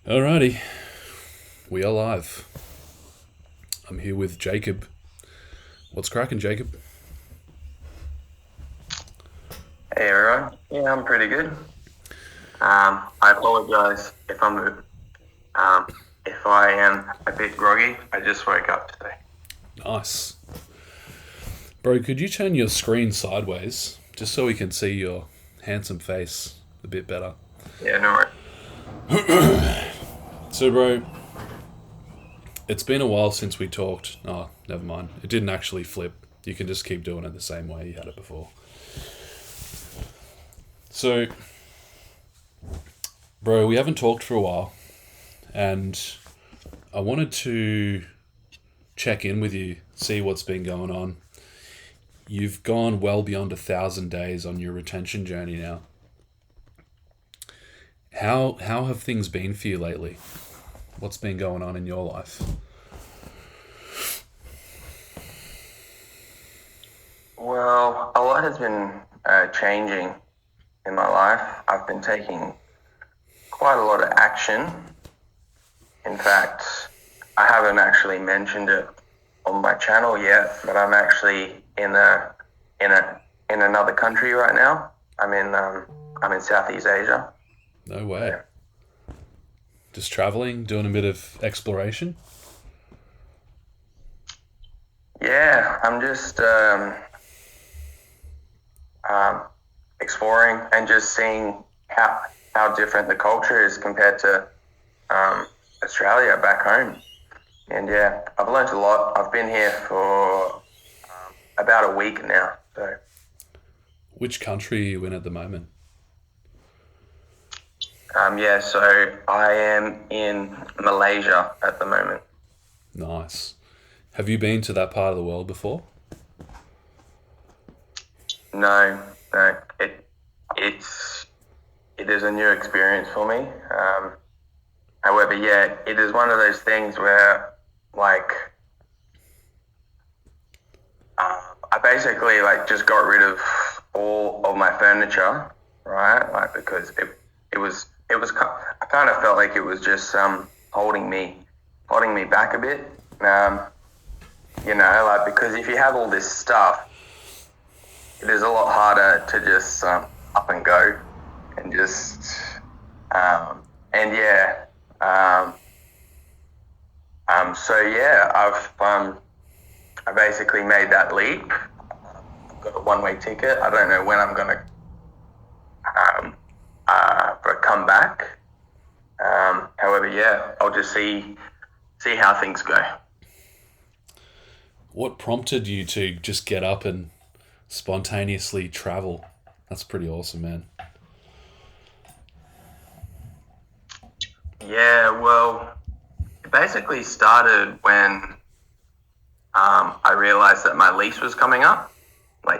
Alrighty, we are live. I'm here with Jacob. What's cracking, Jacob? Hey everyone. Yeah, I'm pretty good. I apologize if I am a bit groggy. I just woke up today. Nice. Bro, could you turn your screen sideways just so we can see your handsome face a bit better? Yeah, no worries. So, bro, it's been a while since we talked. Oh, never mind. It didn't actually flip. You can just keep doing it the same way you had it before. So, bro, we haven't talked for a while, and I wanted to check in with you, see what's been going on. You've gone well beyond 1,000 days on your retention journey now. How have things been for you lately? What's been going on in your life? Well, a lot has been changing in my life. I've been taking quite a lot of action. In fact, I haven't actually mentioned it on my channel yet, but I'm actually in another country right now. I'm in Southeast Asia. No way. Just traveling, doing a bit of exploration? Yeah, I'm just exploring and just seeing how different the culture is compared to Australia back home. And yeah, I've learned a lot. I've been here for about a week now. So Which country are you in at the moment? so I am in Malaysia at the moment. Nice. Have you been to that part of the world before? No, it is a new experience for me. However, yeah, it is one of those things where, like, I basically just got rid of all of my furniture, right? Like because I kind of felt like it was just holding me back a bit. Because if you have all this stuff, it is a lot harder to just up and go and just and yeah. So yeah, I basically made that leap. I've got a one-way ticket. I don't know when I'm gonna come back. However, yeah, I'll just see how things go. What prompted you to just get up and spontaneously travel? That's pretty awesome, man. Yeah, well, it basically started when I realized that my lease was coming up,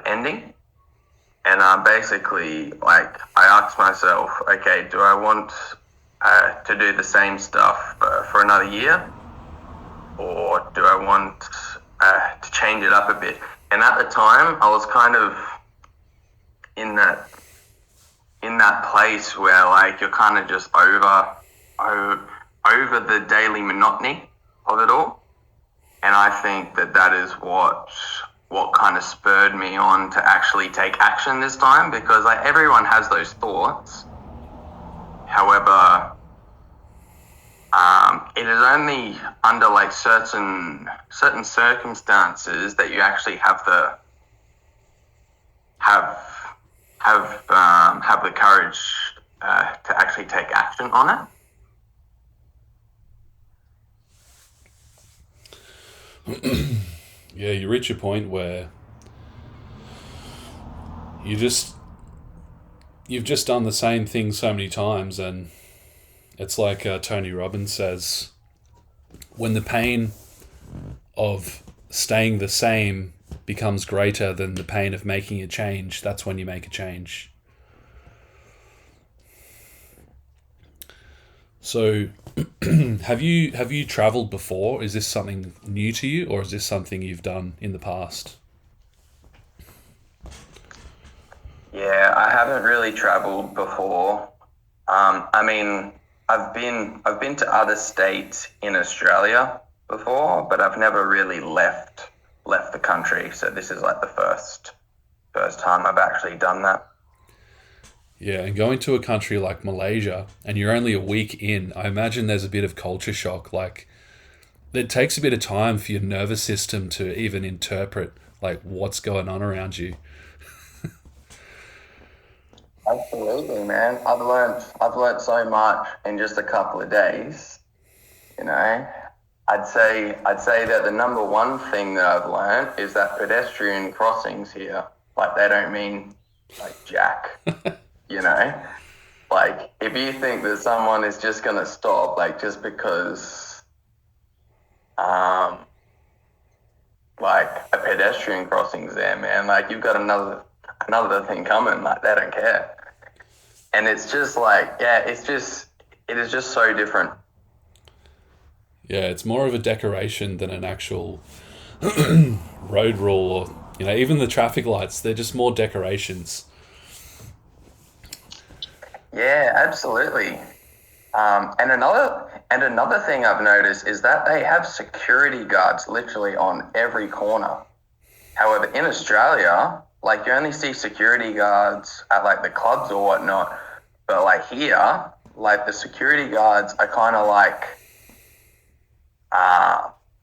ending. And basically, I asked myself, okay, do I want to do the same stuff for another year? Or do I want to change it up a bit? And at the time, I was kind of in that place where you're kind of just over the daily monotony of it all. And I think that is what kind of spurred me on to actually take action this time, because everyone has those thoughts. However, it is only under certain circumstances that you actually have the courage to actually take action on it. Yeah, you reach a point where you've just done the same thing so many times, and it's like Tony Robbins says, when the pain of staying the same becomes greater than the pain of making a change, that's when you make a change. So, have you traveled before? Is this something new to you, or is this something you've done in the past? Yeah, I haven't really traveled before. I mean, I've been to other states in Australia before, but I've never really left the country. So this is like the first time I've actually done that. Yeah, and going to a country like Malaysia and you're only a week in, I imagine there's a bit of culture shock. Like, it takes a bit of time for your nervous system to even interpret like what's going on around you. Absolutely, man. I've learned so much in just a couple of days. You know, I'd say that the number one thing that I've learned is that pedestrian crossings here, like, they don't mean like jack. You know, like, if you think that someone is just gonna stop, like, just because um like a pedestrian crossing's there, man, like, you've got another thing coming, like, they don't care. And it's just like, yeah, it is just so different. Yeah, it's more of a decoration than an actual road rule, or even the traffic lights, they're just more decorations. Yeah, absolutely. And another thing I've noticed is that they have security guards literally on every corner. However, in Australia, like, you only see security guards at like the clubs or whatnot. But like here, like, the security guards are kind of like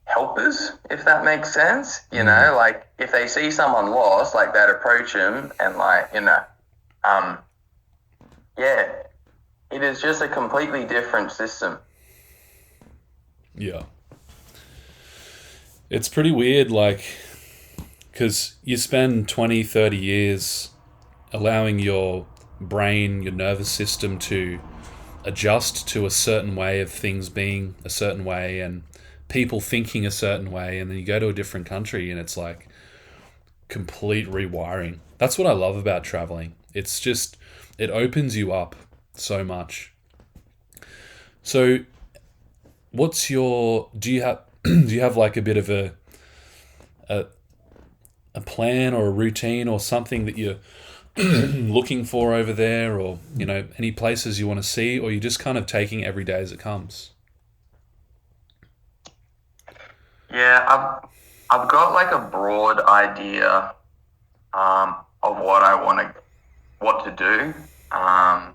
helpers, if that makes sense. You know, like, if they see someone lost, like, they'd approach them and, like, um, yeah, it is just a completely different system. Yeah. It's pretty weird, like, because you spend 20, 30 years allowing your brain, your nervous system to adjust to a certain way of things being a certain way and people thinking a certain way, and then you go to a different country and it's like complete rewiring. That's what I love about traveling. It's just, it opens you up so much. So do you have do you have like a bit of a a plan or a routine or something that you're looking for over there, or any places you want to see, or you're just kind of taking every day as it comes? Yeah, I've got like a broad idea of what to do, uh,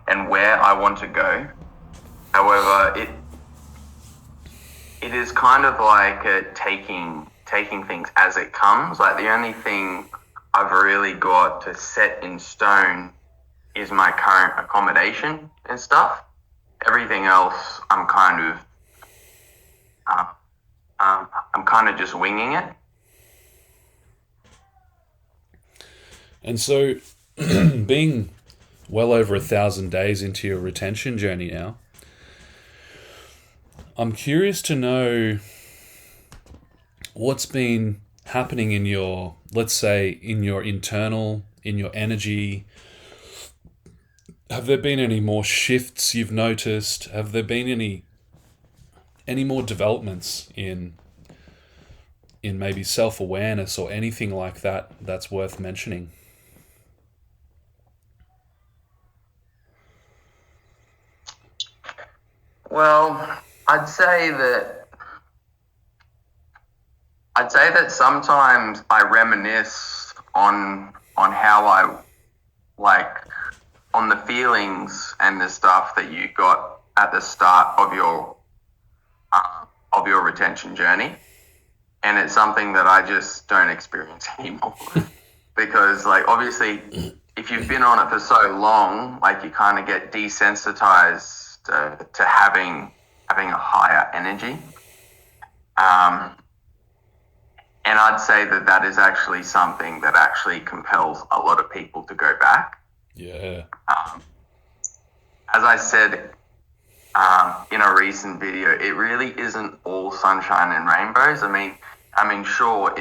and where I want to go. However, it is kind of like taking things as it comes. Like, the only thing I've really got to set in stone is my current accommodation and stuff. Everything else, uh, I'm kind of just winging it. And so, being well over 1,000 days into your retention journey now, I'm curious to know what's been happening in your, let's say, in your internal, in your energy. Have there been any more shifts you've noticed? Have there been any more developments in maybe self-awareness or anything like that that's worth mentioning? Well, I'd say that sometimes I reminisce on how I, like, on the feelings and the stuff that you got at the start of your retention journey, and it's something that I just don't experience anymore. Because, like, obviously, if you've been on it for so long, like, you kind of get desensitized to having a higher energy. And I'd say that is actually something that actually compels a lot of people to go back. Yeah. As I said in a recent video, it really isn't all sunshine and rainbows. I mean, sure,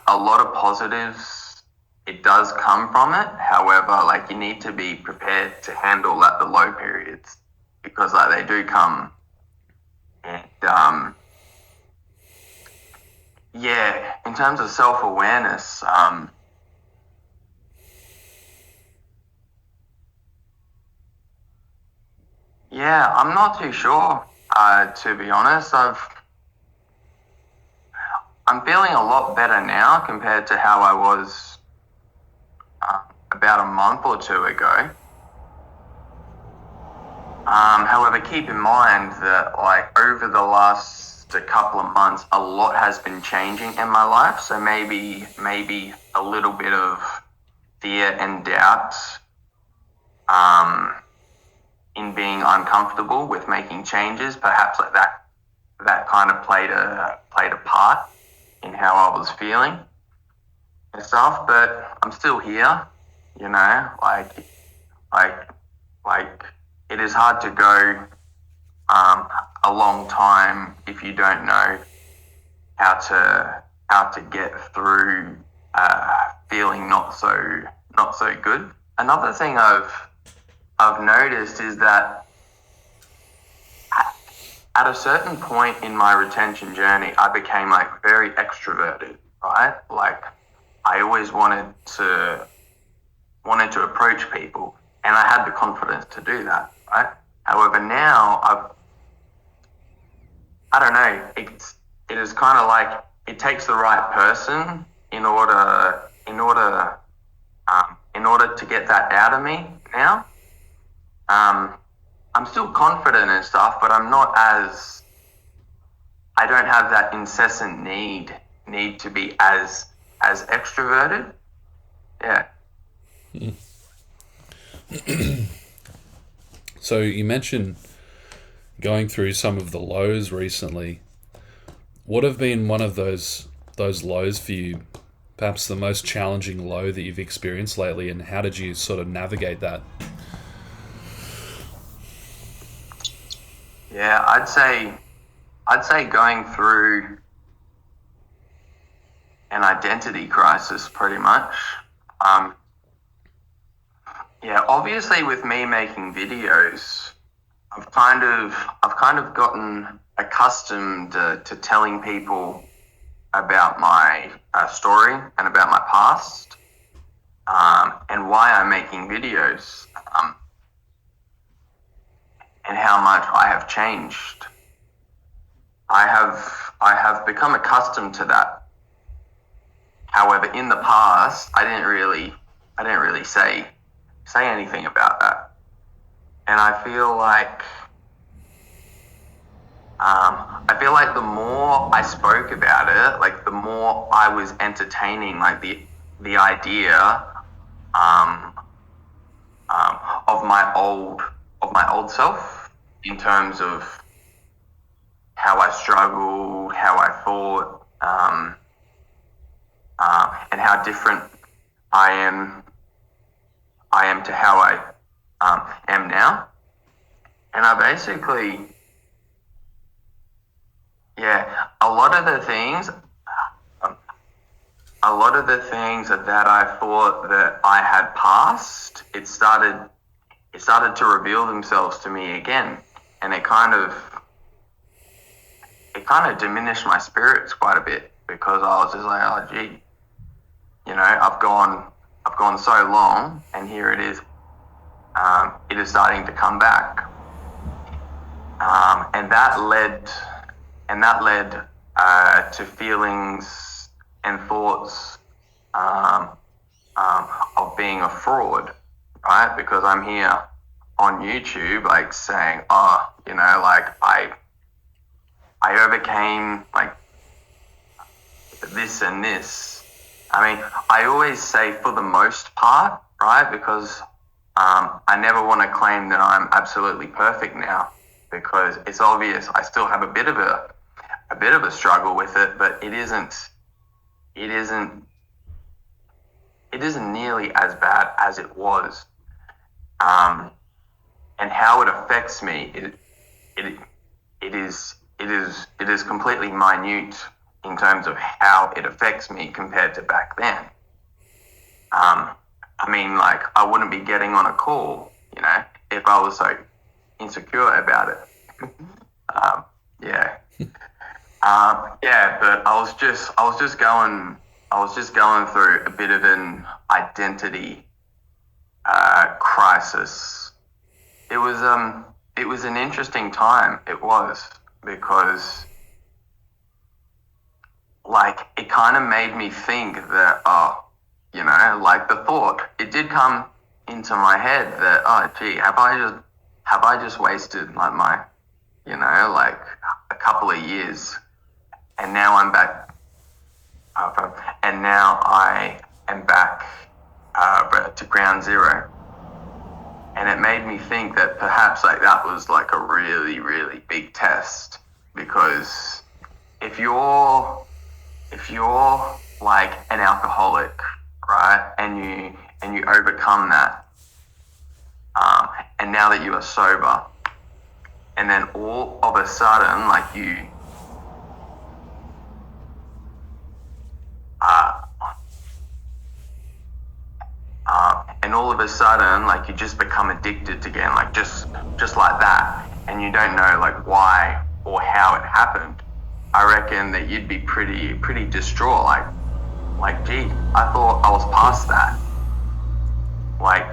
a lot of positives, it does come from it. However, like, you need to be prepared to handle the low periods, because, like, they do come. And in terms of self-awareness, Yeah, I'm not too sure. To be honest, I'm feeling a lot better now compared to how I was about a month or two ago. However, keep in mind that like over the last couple of months, a lot has been changing in my life. So maybe a little bit of fear and doubt in being uncomfortable with making changes. Perhaps like that kind of played a part in how I was feeling and stuff. But I'm still here, you know. Like it is hard to go a long time if you don't know how to get through feeling not so good. Another thing I've noticed is that at a certain point in my retention journey, I became like very extroverted, right? Like I always wanted to approach people, and I had the confidence to do that, right? However, now I don't know, it is kind of like it takes the right person in order to get that out of me now. I'm still confident and stuff, but I don't have that incessant need to be as extroverted. Yeah. So you mentioned going through some of the lows recently. What have been one of those lows for you? Perhaps the most challenging low that you've experienced lately, and how did you sort of navigate that? Yeah, I'd say going through an identity crisis pretty much. Yeah, obviously with me making videos, I've kind of gotten accustomed to telling people about my story and about my past, and why I'm making videos, and how much I have changed. I have become accustomed to that. However, in the past, I didn't really say anything about that, and I feel like the more I spoke about it, like the more I was entertaining, like the idea um, of my old self, in terms of how I struggled, how I thought, and how different I am to how I am now. And I basically, yeah, a lot of the things that I thought that I had passed, it started to reveal themselves to me again, and it kind of diminished my spirits quite a bit, because I was just like, oh gee, you know, I've gone so long, and here it is. It is starting to come back, and that led to feelings and thoughts of being a fraud, right? Because I'm here on YouTube, like saying, oh, you know, like I overcame like this and this. I mean, I always say for the most part, right? Because I never want to claim that I'm absolutely perfect now, because it's obvious I still have a bit of a struggle with it, but it isn't nearly as bad as it was. And how it affects me, it is completely minute in terms of how it affects me compared to back then. I mean, like, I wouldn't be getting on a call, you know, if I was so insecure about it. Yeah. Yeah, but I was just going through a bit of an identity crisis. It was it was an interesting time. It was, because like it kind of made me think that, like the thought, it did come into my head that, oh gee, have I just wasted like my, like a couple of years, and now I'm back, and now I am back to ground zero. And it made me think that perhaps like that was like a really, really big test, because if you're like an alcoholic, right, and you overcome that, and now that you are sober, and then all of a sudden, like and all of a sudden, like you just become addicted again, like just like that, and you don't know like why or how it happened. I reckon that you'd be pretty distraught, like gee, I thought I was past that, like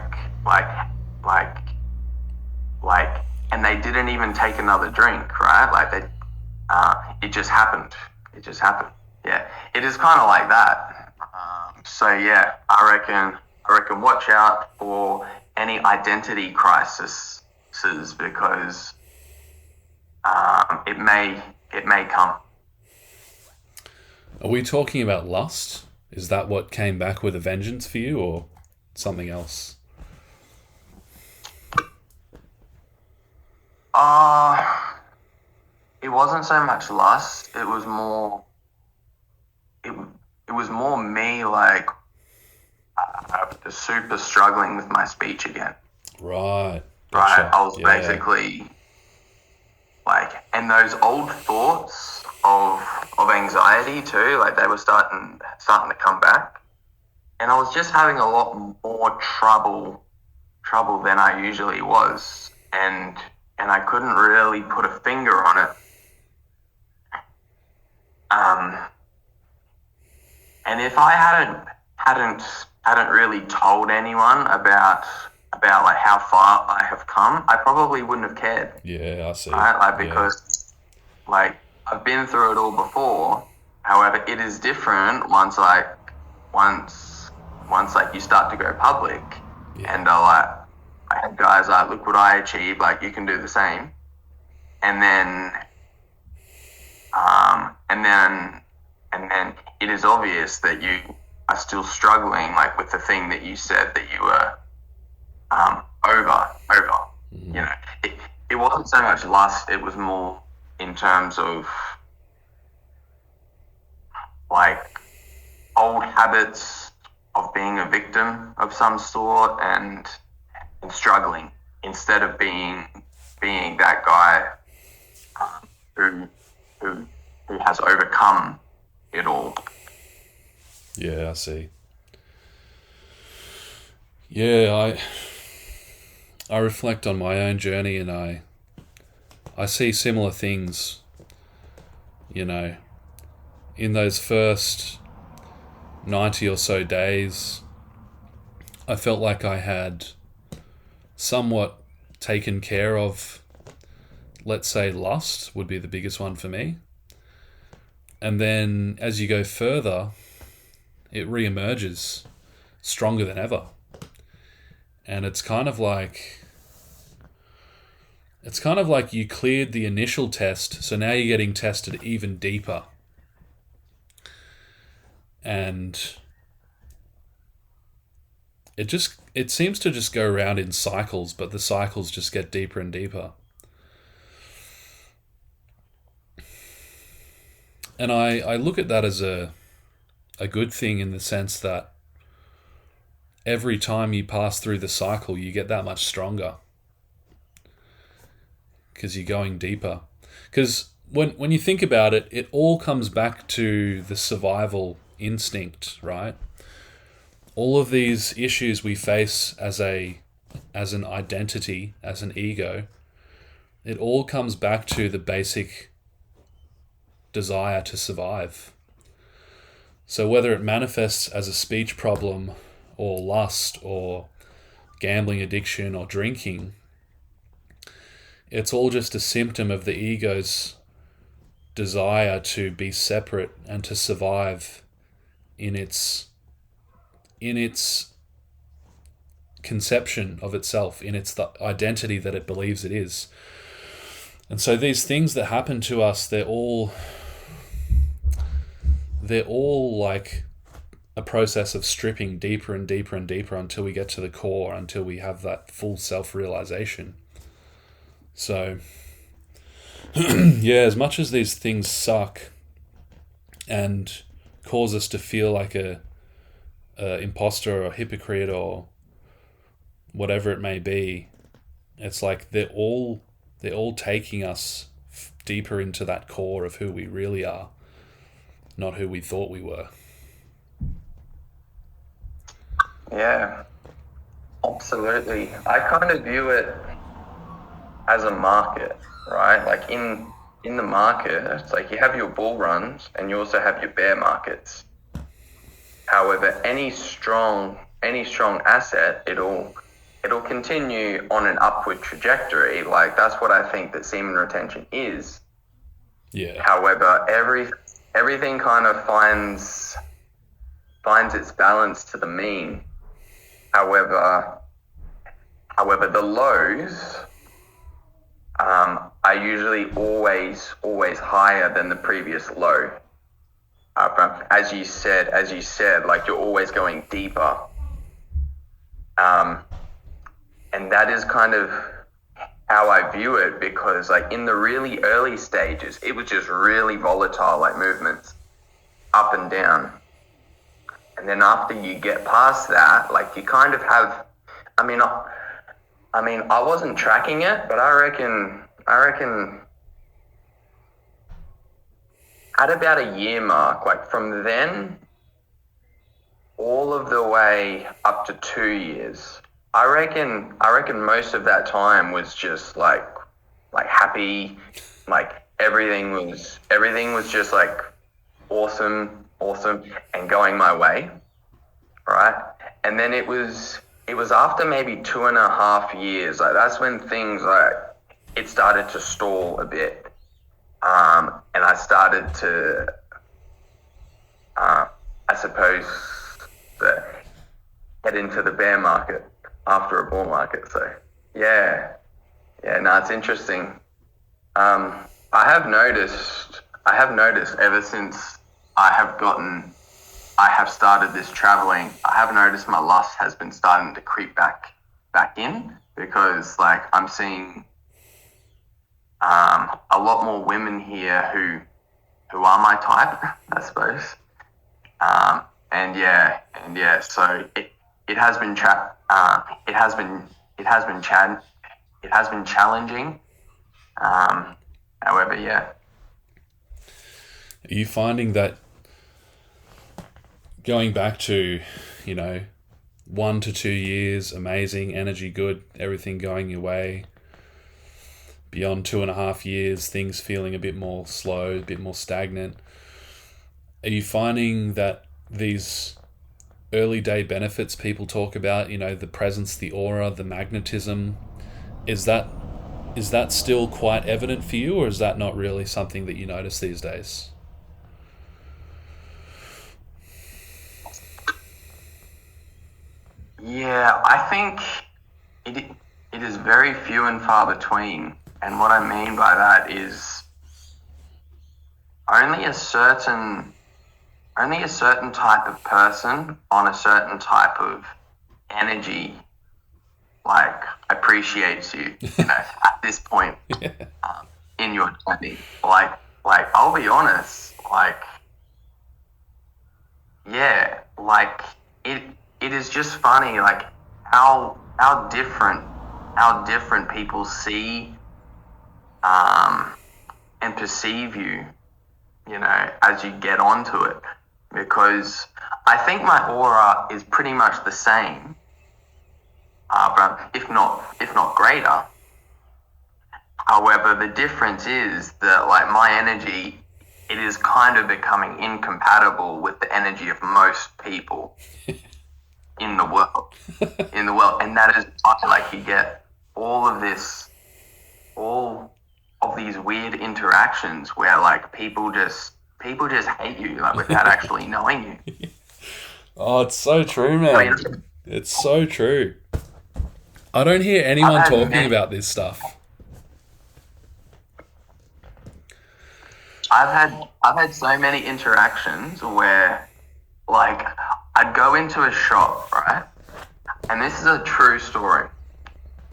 like and they didn't even take another drink, right? Like it just happened. Yeah, it is kind of like that. So yeah, I reckon watch out for any identity crises, because it may come. Are we talking about lust? Is that what came back with a vengeance for you, or something else? It wasn't so much lust. It was more. It was more me, like super struggling with my speech again. Right. Right. Gotcha. I was basically like, and those old thoughts of anxiety too, like they were starting to come back, and I was just having a lot more trouble than I usually was, and I couldn't really put a finger on it. And if I hadn't really told anyone about like how far I have come, I probably wouldn't have cared. Yeah, I see. Right? Like, because like I've been through it all before. However, it is different once like you start to go public, and I had guys like, look what I achieved, like you can do the same. And then it is obvious that you are still struggling, like with the thing that you said that you were over. Mm-hmm. It wasn't so much lust, it was more in terms of like old habits of being a victim of some sort, and struggling, instead of being that guy who has overcome it all. Yeah, I see. Yeah, I reflect on my own journey, and I see similar things, in those first 90 or so days. I felt like I had somewhat taken care of, let's say, lust would be the biggest one for me. And then as you go further, it reemerges stronger than ever. And it's kind of like you cleared the initial test, so now you're getting tested even deeper. And it seems to just go around in cycles, but the cycles just get deeper and deeper. And I look at that as a good thing, in the sense that every time you pass through the cycle, you get that much stronger, because you're going deeper. Because when you think about it, it all comes back to the survival instinct, right? All of these issues we face as an identity, as an ego, it all comes back to the basic desire to survive. So whether it manifests as a speech problem, or lust, or gambling addiction, or drinking, it's all just a symptom of the ego's desire to be separate and to survive in its conception of itself, in its the identity that it believes it is. And so these things that happen to us, they're all like a process of stripping deeper and deeper and deeper until we get to the core, until we have that full self-realization. So yeah, as much as these things suck and cause us to feel like a imposter or a hypocrite or whatever it may be, it's like they're all taking us deeper into that core of who we really are, not who we thought we were. Yeah, absolutely. I kind of view it as a market, right? Like in the market, it's like you have your bull runs and you also have your bear markets. However, any strong asset, it'll continue on an upward trajectory. Like that's what I think that semen retention is. Yeah. However, everything kind of finds its balance to the mean. However, the lows are usually always higher than the previous low. As you said, like you're always going deeper. And that is kind of how I view it, because like in the really early stages, it was just really volatile, like movements up and down. And then after you get past that, like you kind of have, I mean, I wasn't tracking it, but I reckon at about a year mark, like from then all of the way up to 2 years, I reckon most of that time was just like happy, like everything was just like awesome and going my way, right? And then it was after maybe 2.5 years, like that's when things like it started to stall a bit, and I started to I suppose head into the bear market after a bull market. So yeah, no, it's interesting. I have noticed ever since I have started this traveling, I have noticed my lust has been starting to creep back in, because like I'm seeing a lot more women here who are my type, I suppose. And yeah, so it has been challenging. However, yeah. Are you finding that going back to, 1 to 2 years, amazing, energy good, everything going your way, beyond 2.5 years, things feeling a bit more slow, a bit more stagnant? Are you finding that these early day benefits people talk about, the presence, the aura, the magnetism, is that still quite evident for you, or is that not really something that you notice these days? Yeah, I think it is very few and far between. And what I mean by that is only a certain type of person on a certain type of energy like appreciates you, at this point in your journey. Like I'll be honest, like yeah, like it is just funny, like how different people see and perceive you, as you get onto it. Because I think my aura is pretty much the same, but if not greater. However, the difference is that like my energy, it is kind of becoming incompatible with the energy of most people in the world. And that is like you get all of this all of these weird interactions where like people just hate you like without actually knowing you. Oh, it's so true, I man. mean, It's so true. I don't hear I've anyone had talking many, about this stuff. I've had so many interactions where like I'd go into a shop, right? And this is a true story.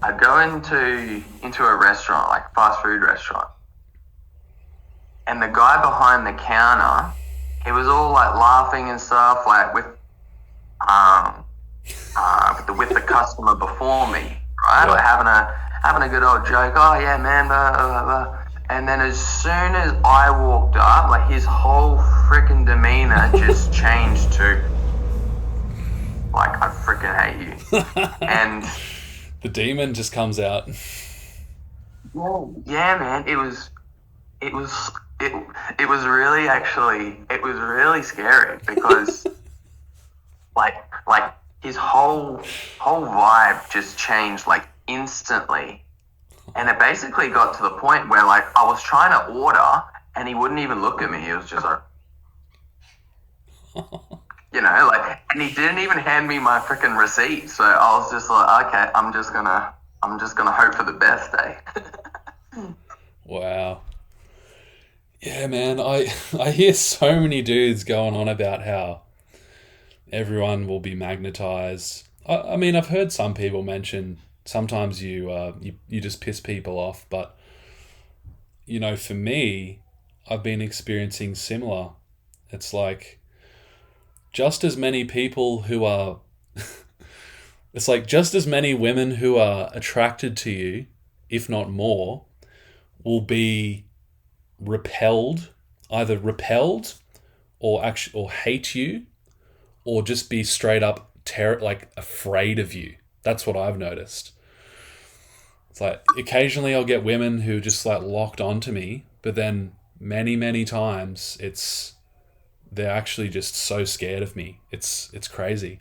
I'd go into a restaurant, like a fast food restaurant, and the guy behind the counter, he was all like laughing and stuff, like um with the customer before me, right? Like Yeah. having a good old joke. Oh yeah, man, blah, blah, blah. And then as soon as I walked up, like his whole freaking demeanor just changed to like I freaking hate you. And The demon just comes out. yeah, man, it was it it was really actually it was really scary because like like his whole vibe just changed like instantly. And it basically got to the point where like I was trying to order and he wouldn't even look at me. He was just like, like, and he didn't even hand me my freaking receipt. So I was just like, okay, I'm just gonna hope for the best, eh? Wow. Yeah, man. I hear so many dudes going on about how everyone will be magnetized. I mean, I've heard some people mention sometimes you just piss people off, but for me, I've been experiencing similar. It's like just as many people who are it's like just as many women who are attracted to you, if not more, will be repelled, either repelled or hate you, or just be straight up like afraid of you. That's what I've noticed. It's like occasionally I'll get women who just like locked onto me, but then many times they're actually just so scared of me. It's crazy.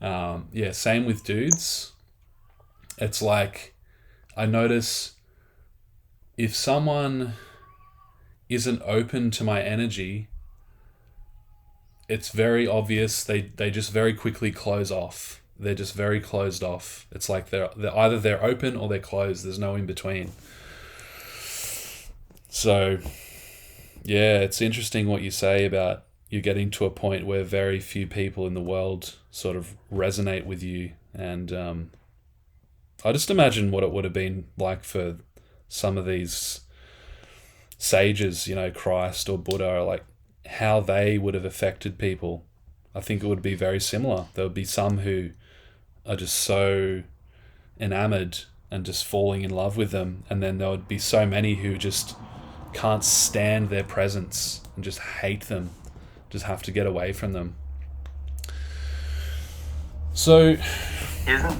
Yeah, same with dudes. It's like I notice if someone isn't open to my energy, it's very obvious they just very quickly close off. They're just very closed off. It's like they're either they're open or they're closed. There's no in between. So yeah, it's interesting what you say about you getting to a point where very few people in the world sort of resonate with you, and I just imagine what it would have been like for some of these sages, Christ or Buddha, or like how they would have affected people. I think it would be very similar. There would be some who are just so enamored and just falling in love with them, and then there would be so many who just can't stand their presence and just hate them, just have to get away from them. So, Isn't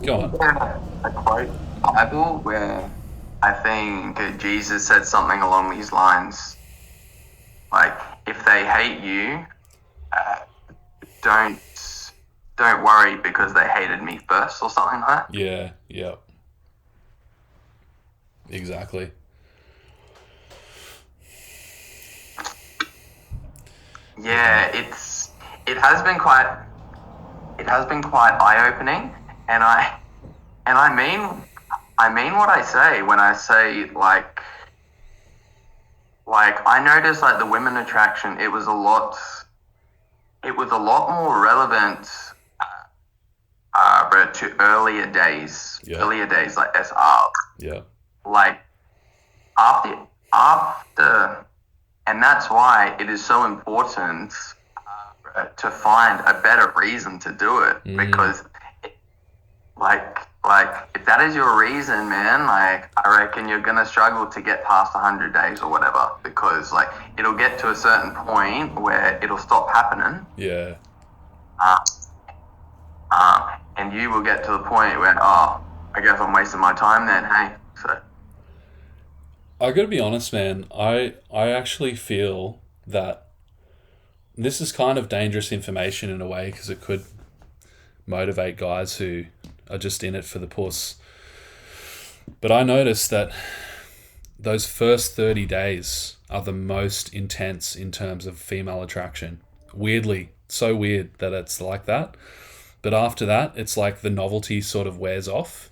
go on. there a quote in the Bible where I think Jesus said something along these lines, like if they hate you, uh, don't don't worry because they hated me first, or something like that. Yeah, exactly. Yeah, it has been quite eye opening, and I mean what I say when I say like I noticed like the women attraction, it was a lot more relevant but to Yeah, earlier days like SR, yeah, like after, and that's why it is so important to find a better reason to do it, because like if that is your reason, man, like I reckon you're gonna struggle to get past 100 days or whatever, because like it'll get to a certain point where it'll stop happening, yeah. uh, and you will get to the point where, I guess I'm wasting my time then, hey. So I gotta be honest, man. I actually feel that this is kind of dangerous information in a way because it could motivate guys who are just in it for the puss. But I noticed that those first 30 days are the most intense in terms of female attraction. Weirdly, so weird that it's like that. But after that, it's like the novelty sort of wears off.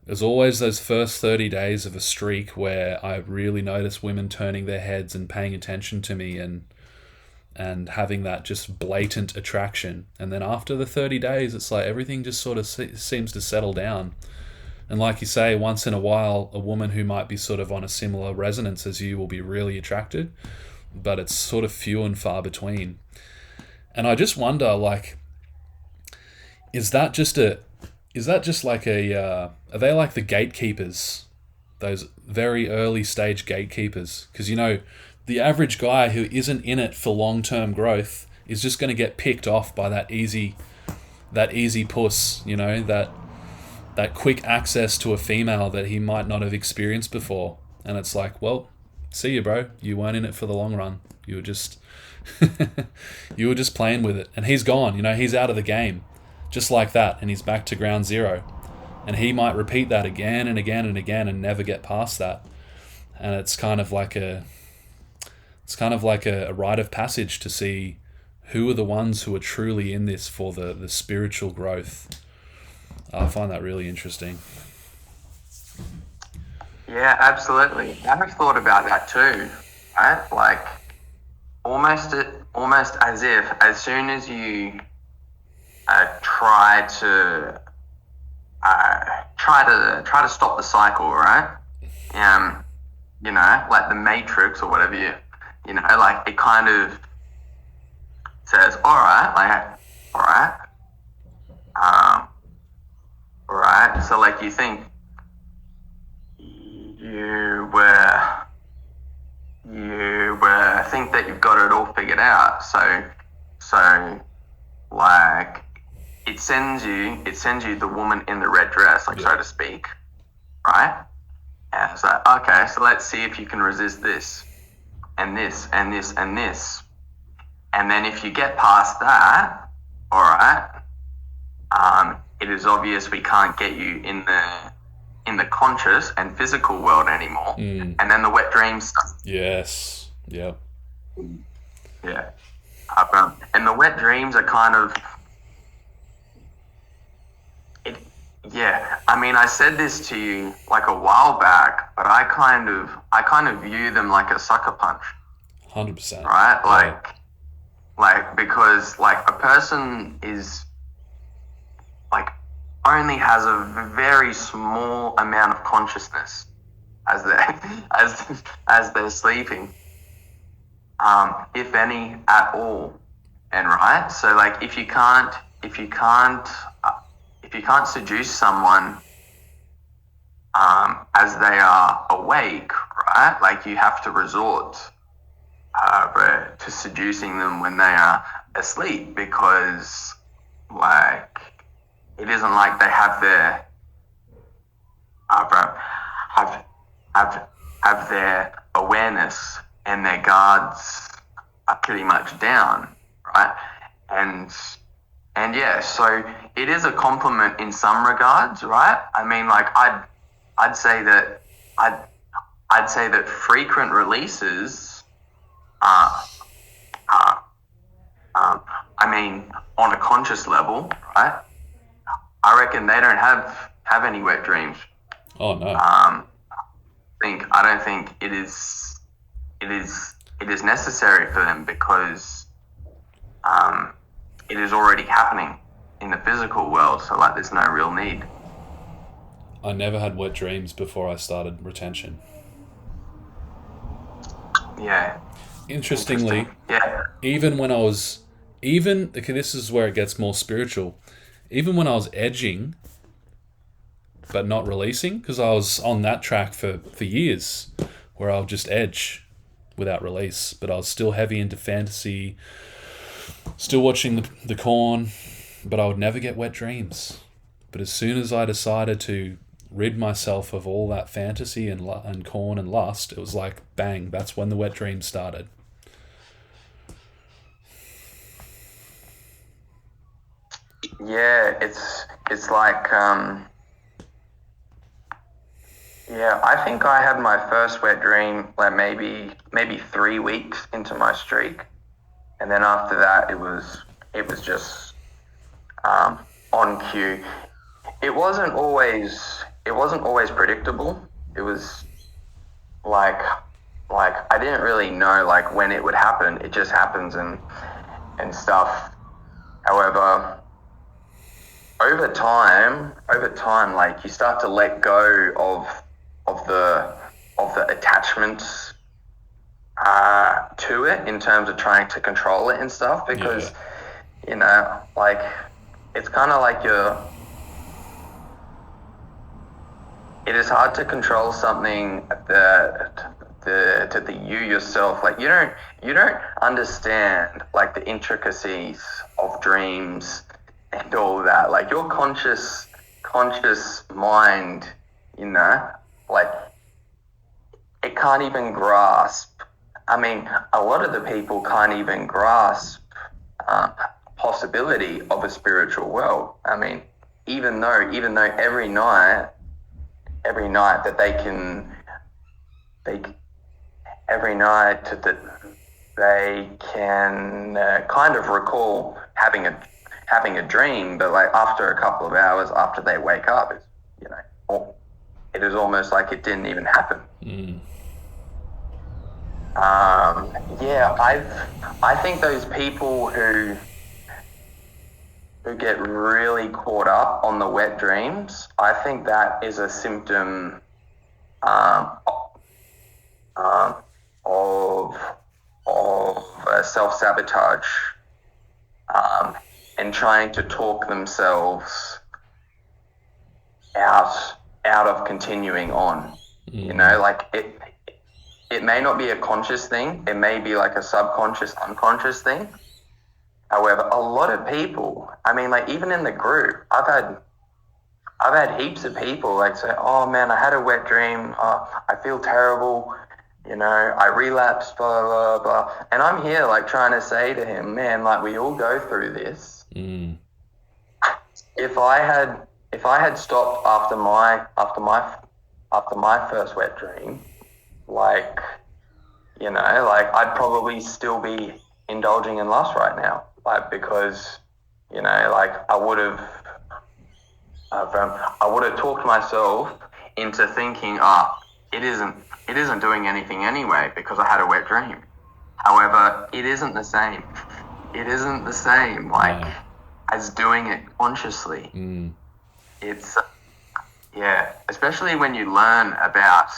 There's always those first 30 days of a streak where I really notice women turning their heads and paying attention to me and having that just blatant attraction. And then after the 30 days, it's like everything just sort of seems to settle down. And like you say, once in a while, a woman who might be sort of on a similar resonance as you will be really attracted, but it's sort of few and far between. And I just wonder, like, are they like the gatekeepers, those very early stage gatekeepers? Because, you know, the average guy who isn't in it for long-term growth is just going to get picked off by that easy puss, you know, that quick access to a female that he might not have experienced before. And it's like, well, see you, bro. You weren't in it for the long run. You were just you were just playing with it. And he's gone, you know, he's out of the game. Just like that, and he's back to ground zero. And he might repeat that again and again and again and never get past that. And it's kind of like a rite of passage to see who are the ones who are truly in this for the spiritual growth. I find that really interesting. Yeah, absolutely. I've thought about that too, right? Like almost as if as soon as you try to stop the cycle, right? You know, like the Matrix or whatever you know, like it kind of says, all right. So like you think you think that you've got it all figured out. So like it sends you the woman in the red dress, like so to speak, right? And it's like, okay, so let's see if you can resist this and this and this and this. And then if you get past that, all right, it is obvious we can't get you in the conscious and physical world anymore. And then the wet dreams start. Yes. Yeah. Yeah. And the wet dreams are kind of I mean, I said this to you like a while back, but I kind of view them like a sucker punch. 100%. Right? Like because like a person is like only has a very small amount of consciousness as they're sleeping, if any at all. And right, so like if you can't seduce someone as they are awake, right? Like you have to resort to seducing them when they are asleep, because like it isn't like they have their have their awareness and their guards are pretty much down, right? And yeah, so it is a compliment in some regards, right? I mean, like I'd say that frequent releases I mean, on a conscious level, right? I reckon they don't have any wet dreams. Oh no. I don't think it is necessary for them, because it is already happening in the physical world. So like, there's no real need. I never had wet dreams before I started retention. Yeah. Interestingly, yeah. This is where it gets more spiritual. Even when I was edging, but not releasing, because I was on that track for years, where I'll just edge without release, but I was still heavy into fantasy, still watching the corn, but I would never get wet dreams. But as soon as I decided to rid myself of all that fantasy and corn and lust, it was like, bang, that's when the wet dreams started. Yeah, it's like Yeah, I think I had my first wet dream like maybe 3 weeks into my streak, and then after that it was just on cue. It wasn't always predictable. It was like I didn't really know like when it would happen. It just happens and stuff. However, over time, like you start to let go of the attachments to it in terms of trying to control it and stuff, because like it's kind of like it is hard to control something that you yourself, like you don't understand like the intricacies of dreams and all that. Like your conscious mind, like it can't even grasp. I mean, a lot of the people can't even grasp possibility of a spiritual world. I mean, even though every night that they can kind of recall having a dream, but like after a couple of hours after they wake up, it is almost like it didn't even happen. Yeah, I think those people who get really caught up on the wet dreams, I think that is a symptom of self-sabotage, and trying to talk themselves out of continuing on. Like it may not be a conscious thing. It may be like a subconscious, unconscious thing. However, a lot of people, I mean, like even in the group, I've had heaps of people like say, "Oh man, I had a wet dream. I feel terrible. I relapsed, blah, blah, blah." And I'm here like trying to say to him, man, like we all go through this. If I had stopped after my first wet dream, like I'd probably still be indulging in lust right now, like because like I would have talked myself into thinking, it isn't doing anything anyway because I had a wet dream. However, it isn't the same. It isn't the same as doing it consciously. It's especially when you learn about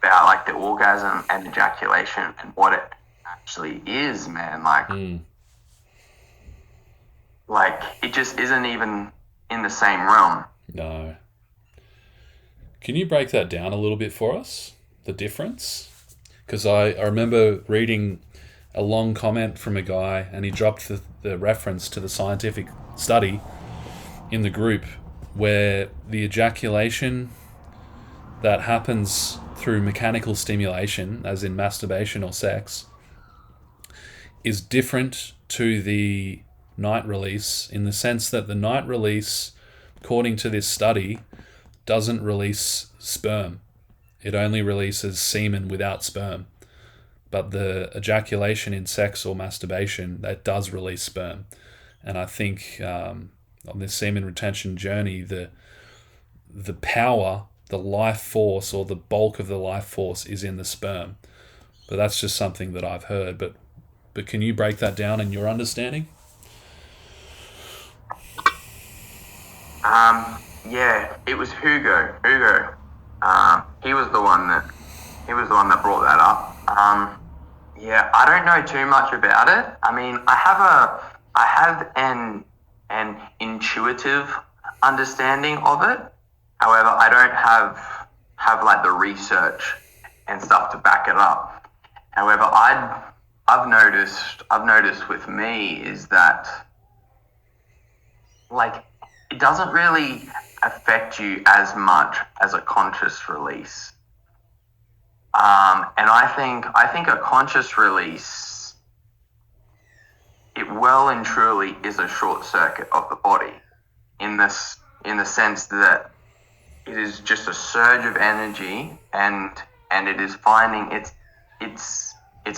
like the orgasm and ejaculation and what it actually is, man. Like it just isn't even in the same realm. No. Can you break that down a little bit for us? The difference? Because I remember reading a long comment from a guy, and he dropped the reference to the scientific study in the group where the ejaculation that happens through mechanical stimulation, as in masturbation or sex, is different to the night release, in the sense that the night release, according to this study, doesn't release sperm. It only releases semen without sperm. But the ejaculation in sex or masturbation, that does release sperm. And I think on this semen retention journey, the power, the life force, or the bulk of the life force is in the sperm. But that's just something that I've heard. But can you break that down in your understanding? Yeah, it was Hugo. He was the one that brought that up. Yeah, I don't know too much about it. I mean, I have an intuitive understanding of it. However, I don't have like the research and stuff to back it up. However, I've noticed with me is that like it doesn't really affect you as much as a conscious release. And I think a conscious release, it well and truly is a short circuit of the body in the sense that is just a surge of energy, and it is finding its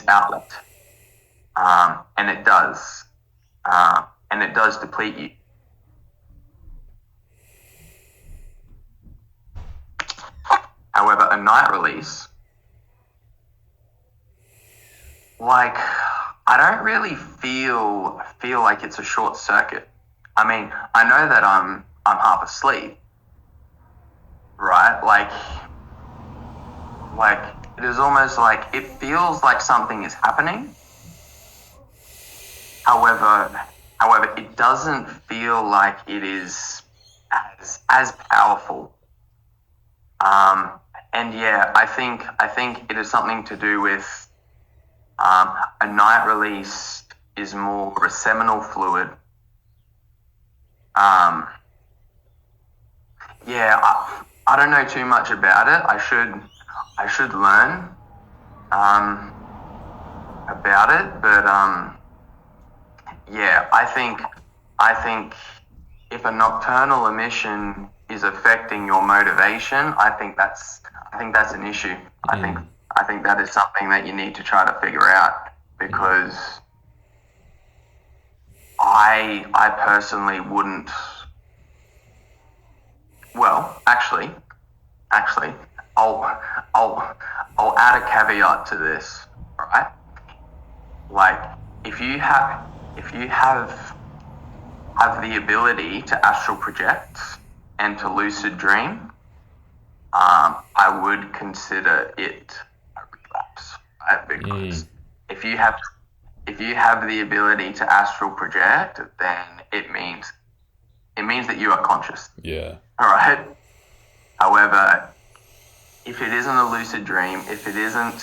outlet, and it does deplete you. However, a night release, like, I don't really feel like it's a short circuit. I mean, I know that I'm half asleep, right? Like it is almost like it feels like something is happening. However, it doesn't feel like it is as powerful. And yeah, I think it is something to do with a night release is more of a seminal fluid. Yeah, I don't know too much about it. I should learn about it, but yeah, I think if a nocturnal emission is affecting your motivation, I think that's an issue. I think that is something that you need to try to figure out, because I personally wouldn't. Well, actually, I'll add a caveat to this, right? Like, if you have the ability to astral project and to lucid dream, I would consider it a relapse, right? Because if you have the ability to astral project, then it means that you are conscious. Yeah. All right. However, if it isn't a lucid dream, if it isn't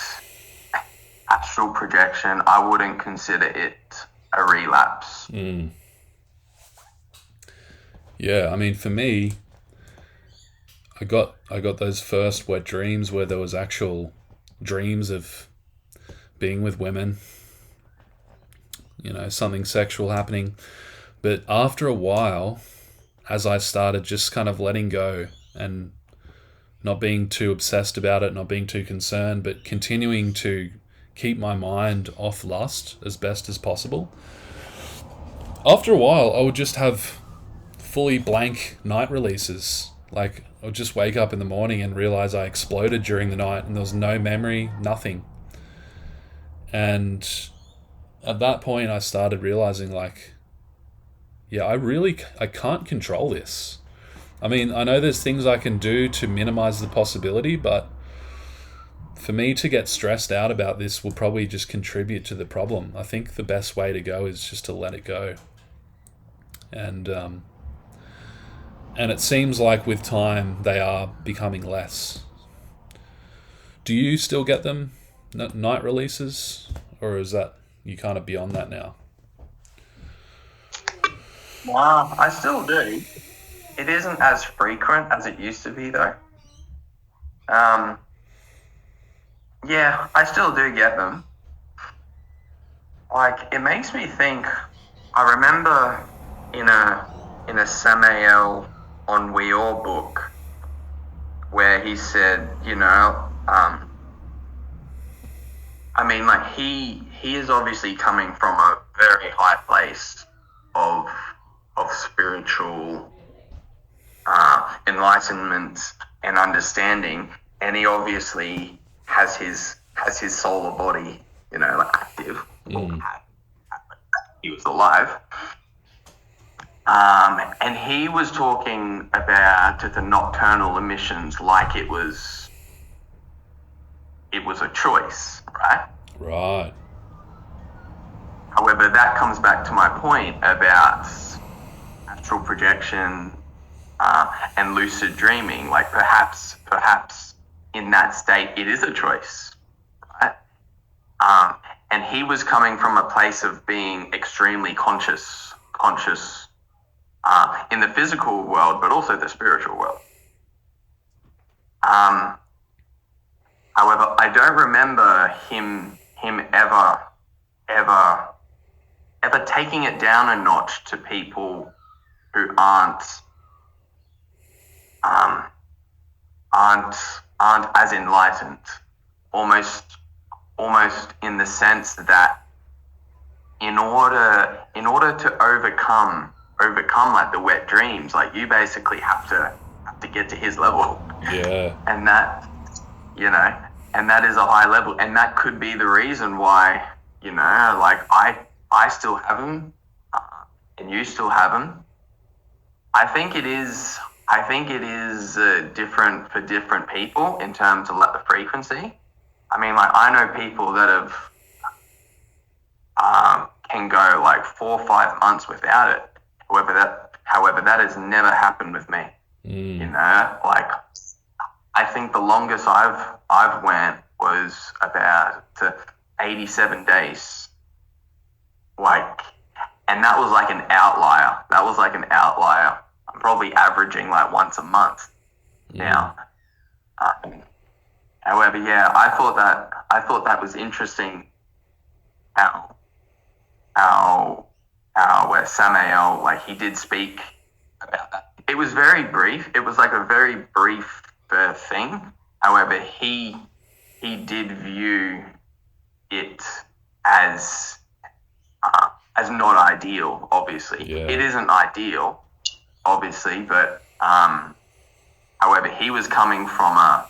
astral projection, I wouldn't consider it a relapse. Yeah, I mean, for me, I got those first wet dreams where there was actual dreams of being with women, something sexual happening. But after a while, as I started just kind of letting go and not being too obsessed about it, not being too concerned, but continuing to keep my mind off lust as best as possible, after a while, I would just have fully blank night releases. Like, I would just wake up in the morning and realize I exploded during the night and there was no memory, nothing. And at that point, I started realizing, like, yeah, I can't control this. I mean, I know there's things I can do to minimize the possibility, but for me to get stressed out about this will probably just contribute to the problem. I think the best way to go is just to let it go. And it seems like with time they are becoming less. Do you still get them, night releases, or is that you kind of beyond that now? Wow, I still do. It isn't as frequent as it used to be, though. Yeah, I still do get them. Like, it makes me think. I remember in a Samael on We All book where he said, I mean, like, he is obviously coming from a very high place of spiritual enlightenment and understanding, and he obviously has his soul or body, like, active. He was alive, and he was talking about the nocturnal emissions like it was a choice, right? Right. However, that comes back to my point about astral projection and lucid dreaming. Like, perhaps in that state it is a choice, right? And he was coming from a place of being extremely conscious in the physical world, but also the spiritual world. However, I don't remember him ever taking it down a notch to people who aren't aren't as enlightened, almost in the sense that in order to overcome like the wet dreams, like you basically have to get to his level. Yeah. And that, and that is a high level, and that could be the reason why, like I still have him, and you still have him. I think it is different for different people in terms of like the frequency. I mean, like I know people that have can go like 4 or 5 months without it. However, that has never happened with me. Like I think the longest I've went was about 87 days. Like, and that was like an outlier. I'm probably averaging like once a month now. However, yeah, I thought that was interesting how Samael, like he did speak about that. It was very brief. It was like a very brief thing. However, he did view it as not ideal. Obviously, It isn't ideal, obviously, but however, he was coming from a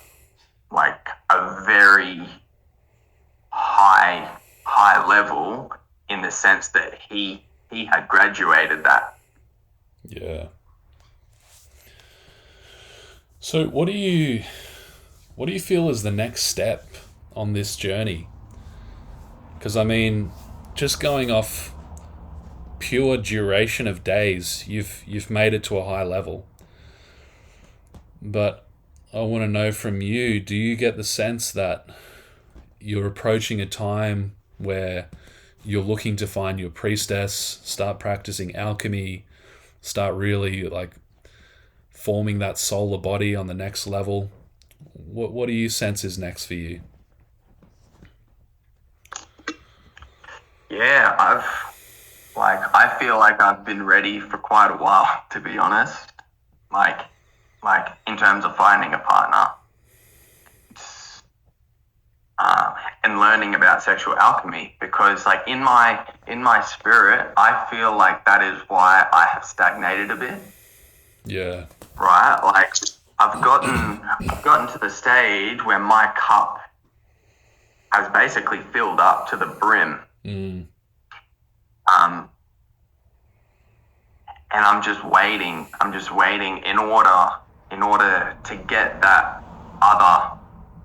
very high level in the sense that he had graduated that. Yeah. So what do you feel is the next step on this journey? Because I mean, just going off pure duration of days, you've made it to a high level. But I want to know from you, do you get the sense that you're approaching a time where you're looking to find your priestess, start practicing alchemy, start really like forming that solar body on the next level? What do you sense is next for you? Yeah, I feel like I've been ready for quite a while, to be honest. Like in terms of finding a partner, and learning about sexual alchemy, because like in my spirit, I feel like that is why I have stagnated a bit. Yeah. Right? Like I've gotten to the stage where my cup has basically filled up to the brim. And I'm just waiting in order to get that other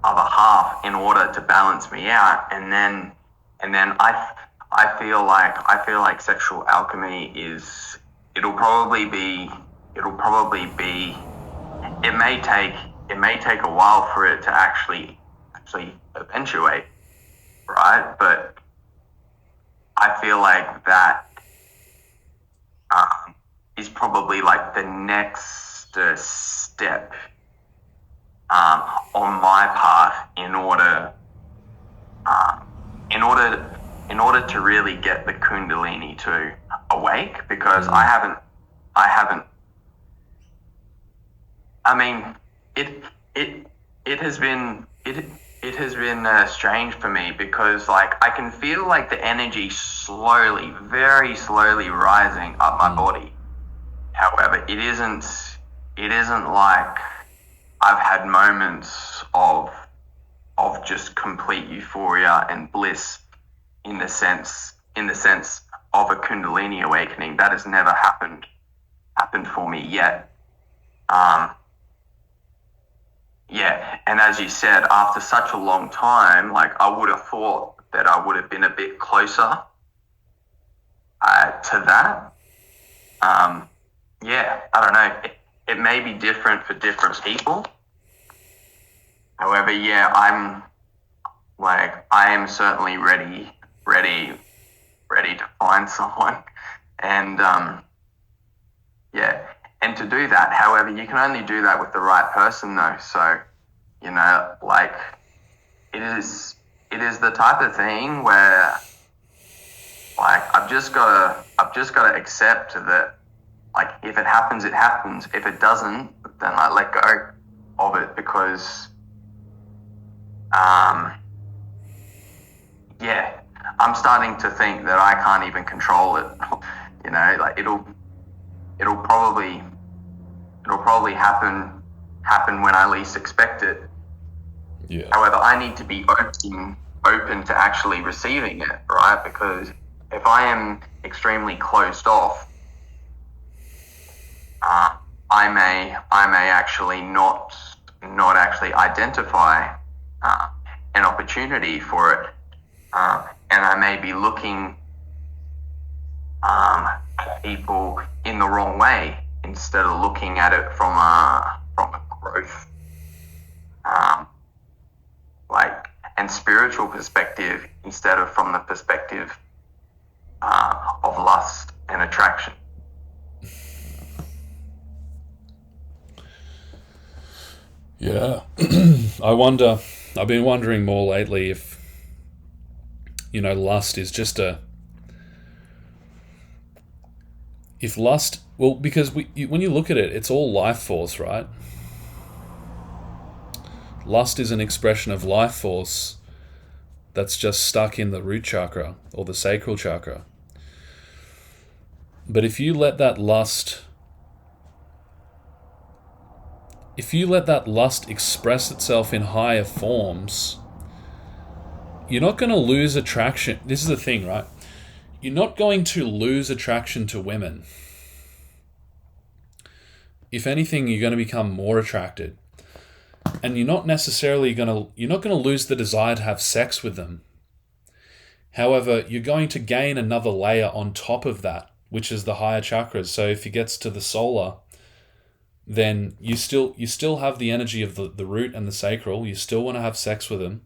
half in order to balance me out, and then I feel like sexual alchemy is it'll probably be it may take a while for it to actually eventuate, right? But I feel like that is probably like the next step on my path in order to really get the Kundalini to awake, because I haven't. I mean, it has been strange for me, because like I can feel like the energy slowly, very slowly rising up my body. However, it isn't like I've had moments of just complete euphoria and bliss in the sense of a Kundalini awakening. That has never happened for me yet. Yeah, and as you said, after such a long time, like I would have thought that I would have been a bit closer to that. Yeah, I don't know. It may be different for different people. However, yeah, I am certainly ready to find someone, and yeah, and to do that. However, you can only do that with the right person, though. So, like it is the type of thing where, like, I've just got to accept that, like, if it happens, it happens. If it doesn't, then I let go. of it, because yeah, I'm starting to think that I can't even control it. You know, like it'll probably happen when I least expect it. Yeah. However, I need to be open to actually receiving it, right? Because if I am extremely closed off, I may actually not actually identify an opportunity for it, and I may be looking at people in the wrong way instead of looking at it from a growth, and spiritual perspective, instead of from the perspective of lust and attraction. Yeah. I've been wondering more lately if, lust is just because when you look at it, it's all life force, right? Lust is an expression of life force that's just stuck in the root chakra or the sacral chakra. But if you let that lust express itself in higher forms, you're not going to lose attraction. This is the thing, right? You're not going to lose attraction to women. If anything, you're going to become more attracted. And you're not going to lose the desire to have sex with them. However, you're going to gain another layer on top of that, which is the higher chakras. So if it gets to the solar, then you still have the energy of the root and the sacral. You still want to have sex with them.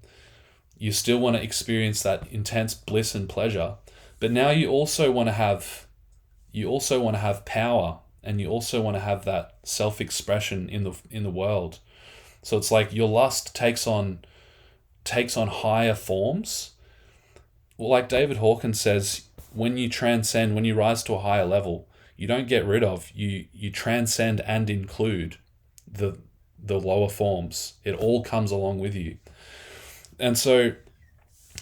You still want to experience that intense bliss and pleasure. But now you also want to have power, and you also want to have that self-expression in the world. So it's like your lust takes on higher forms. Well, like David Hawkins says, when you rise to a higher level, you don't get rid of, you transcend and include the lower forms. It all comes along with you. And so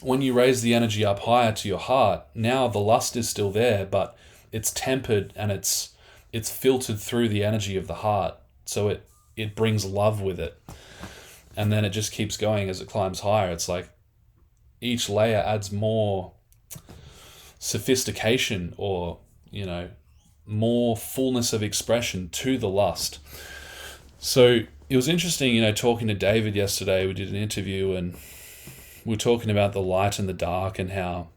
when you raise the energy up higher to your heart, now the lust is still there, but it's tempered and it's filtered through the energy of the heart. So it brings love with it. And then it just keeps going as it climbs higher. It's like each layer adds more sophistication or, more fullness of expression to the lust. So it was interesting, talking to David yesterday. We did an interview and we were talking about the light and the dark, and how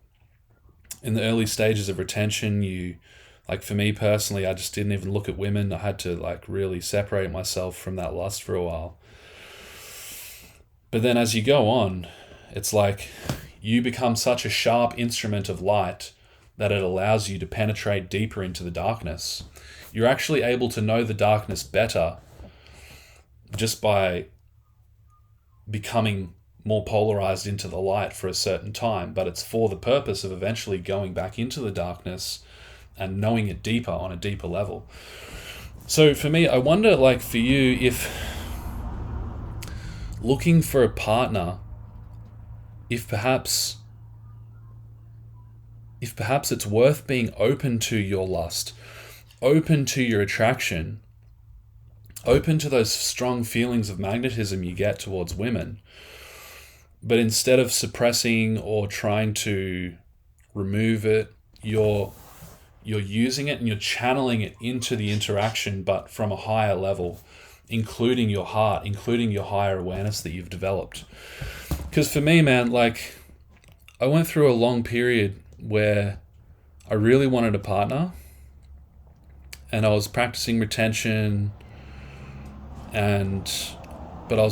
in the early stages of retention, for me personally, I just didn't even look at women. I had to really separate myself from that lust for a while. But then as you go on, it's like you become such a sharp instrument of light that it allows you to penetrate deeper into the darkness. You're actually able to know the darkness better just by becoming more polarized into the light for a certain time, but it's for the purpose of eventually going back into the darkness and knowing it deeper on a deeper level. So for me, I wonder, for you, if looking for a partner, if perhaps it's worth being open to your lust, open to your attraction, open to those strong feelings of magnetism you get towards women, but instead of suppressing or trying to remove it, you're using it and you're channeling it into the interaction, but from a higher level, including your heart, including your higher awareness that you've developed. Because for me, man, I went through a long period where I really wanted a partner, and I was practicing retention, but I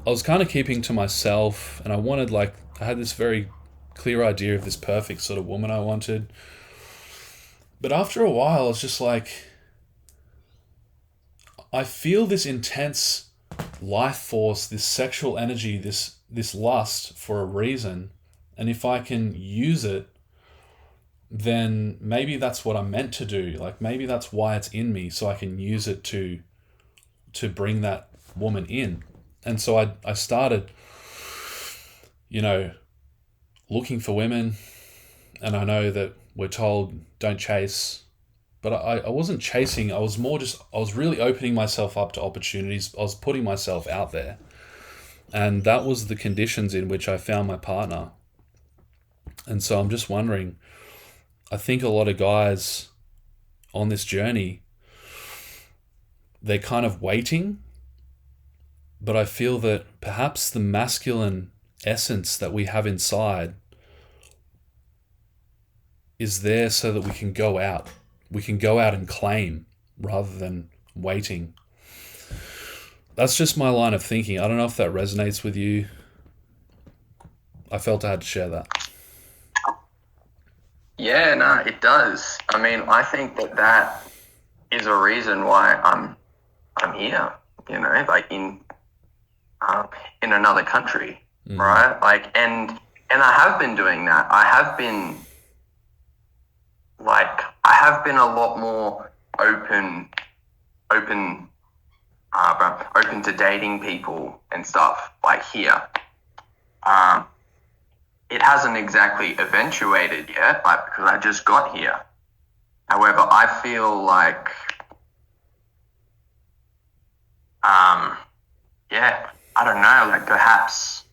was kind of keeping to myself, and I wanted, I had this very clear idea of this perfect sort of woman I wanted. But after a while, I was just I feel this intense life force, this sexual energy, this lust for a reason. And if I can use it, then maybe that's what I'm meant to do. Maybe that's why it's in me, so I can use it to bring that woman in. And so I started, looking for women. And I know that we're told don't chase, but I wasn't chasing. I was really opening myself up to opportunities. I was putting myself out there. And that was the conditions in which I found my partner. And so I'm just wondering, I think a lot of guys on this journey, they're kind of waiting, but I feel that perhaps the masculine essence that we have inside is there so that we can go out. We can go out and claim rather than waiting. That's just my line of thinking. I don't know if that resonates with you. I felt I had to share that. Yeah, no, it does. I mean, I think that is a reason why I'm here. Like in another country, right? Like, and I have been doing that. I have been a lot more open to dating people and stuff like here. It hasn't exactly eventuated yet, like, because I just got here. However, I feel like, I don't know, like perhaps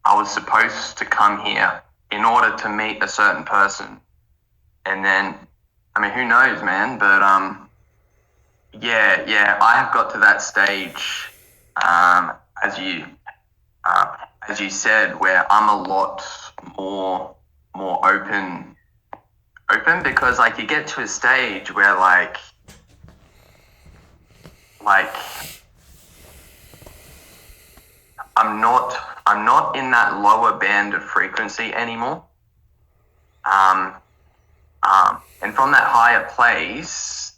I was supposed to come here in order to meet a certain person. And then, I mean, who knows, man? But, I have got to that stage, as you said, where I'm a lot more open, because like you get to a stage where like I'm not in that lower band of frequency anymore. And from that higher place,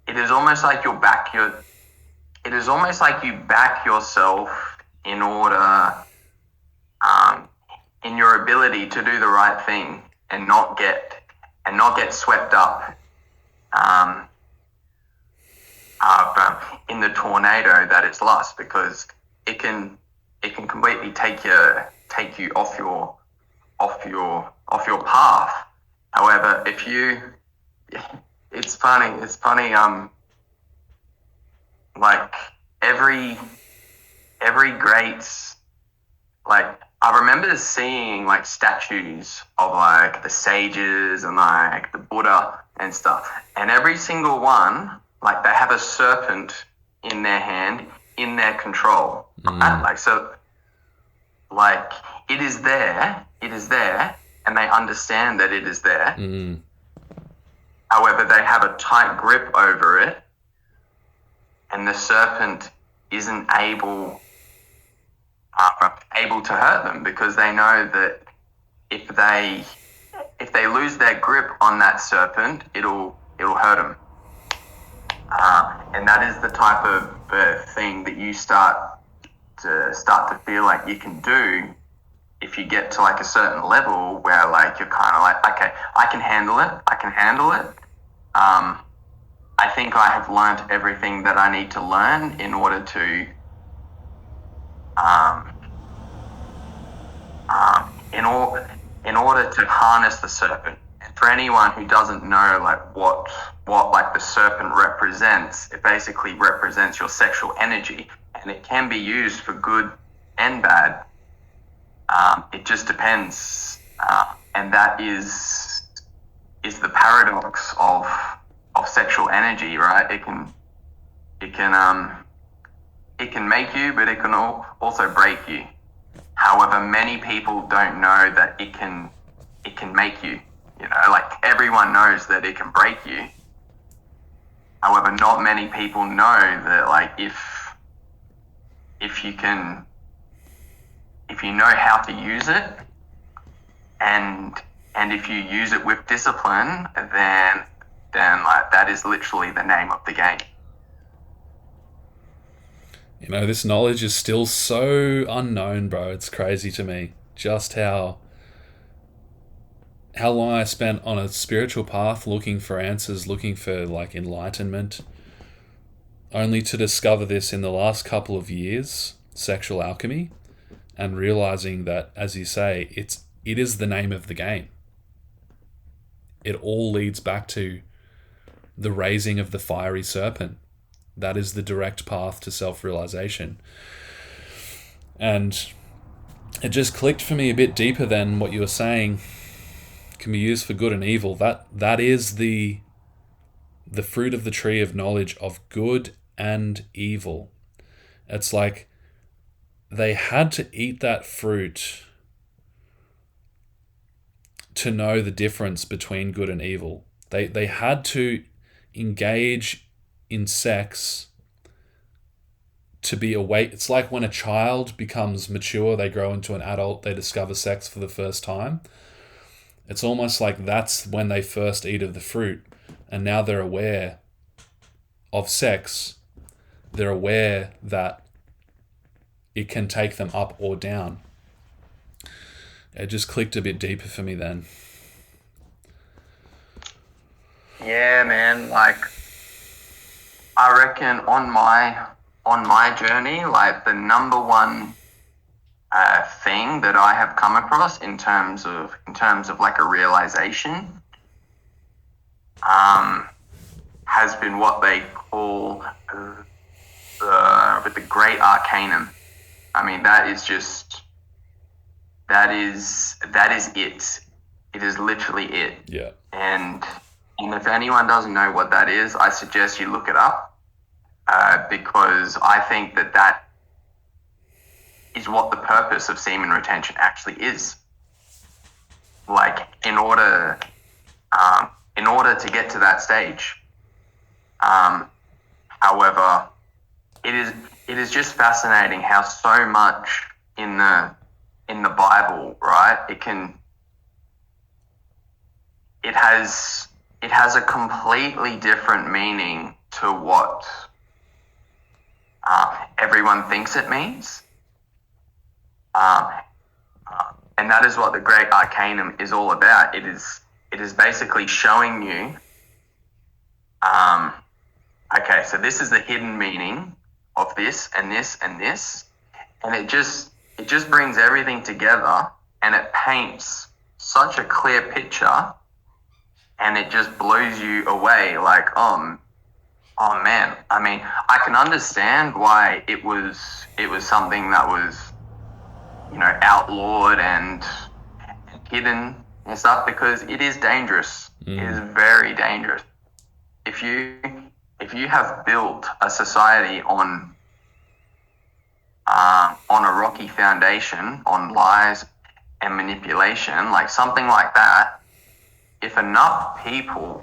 it is almost like you back yourself in order, in your ability to do the right thing and not get swept up in the tornado that is lust, because it can completely take you off your path. However, it's funny, like every great, like, I remember seeing like statues of like the sages and like the Buddha and stuff, and every single one, like, they have a serpent in their hand, in their control. Right? Like, so, like, it is there, and they understand that it is there. However, they have a tight grip over it, and the serpent isn't able to hurt them, because they know that if they lose their grip on that serpent, it'll hurt them. And that is the type of thing that you start to feel like you can do if you get to like a certain level where like you're kind of like, okay, I can handle it. I think I have learned everything that I need to learn in order to in order to harness the serpent. And for anyone who doesn't know like what like the serpent represents, it basically represents your sexual energy, and it can be used for good and bad. It just depends, and that is the paradox of sexual energy, right? It can make you, but it can also break you. However, many people don't know that it can make you. Like everyone knows that it can break you. However, not many people know that like if you know how to use it, and if you use it with discipline, then like that is literally the name of the game. This knowledge is still so unknown, bro. It's crazy to me just how long I spent on a spiritual path looking for answers, looking for like enlightenment. only to discover this in the last couple of years, sexual alchemy, and realizing that, as you say, it is the name of the game. It all leads back to the raising of the fiery serpent. That is the direct path to self-realization. And it just clicked for me a bit deeper than what you were saying can be used for good and evil. That is the fruit of the tree of knowledge of good and evil. It's like they had to eat that fruit to know the difference between good and evil. They had to engage in sex to be awake. It's like when a child becomes mature, they grow into an adult, they discover sex for the first time. It's almost like that's when they first eat of the fruit, and now they're aware of sex. They're aware that it can take them up or down. It just clicked a bit deeper for me then. Yeah, man. Like, I reckon on my journey, like the number one thing that I have come across in terms of like a realization, has been what they call the Great Arcanum. I mean, that is it. It is literally it. Yeah. And if anyone doesn't know what that is, I suggest you look it up, because I think that is what the purpose of semen retention actually is. Like, in order to get to that stage. However, it is just fascinating how so much in the Bible, right? It has a completely different meaning to what everyone thinks it means. And that is what the Great Arcanum is all about. It is basically showing you, okay, so this is the hidden meaning of this and this and this, and it just brings everything together, and it paints such a clear picture, and it just blows you away. Like, oh man, I mean, I can understand why it was something that was, outlawed and hidden and stuff, because it is dangerous. It is very dangerous. If you have built a society on a rocky foundation, on lies and manipulation, like something like that, if enough people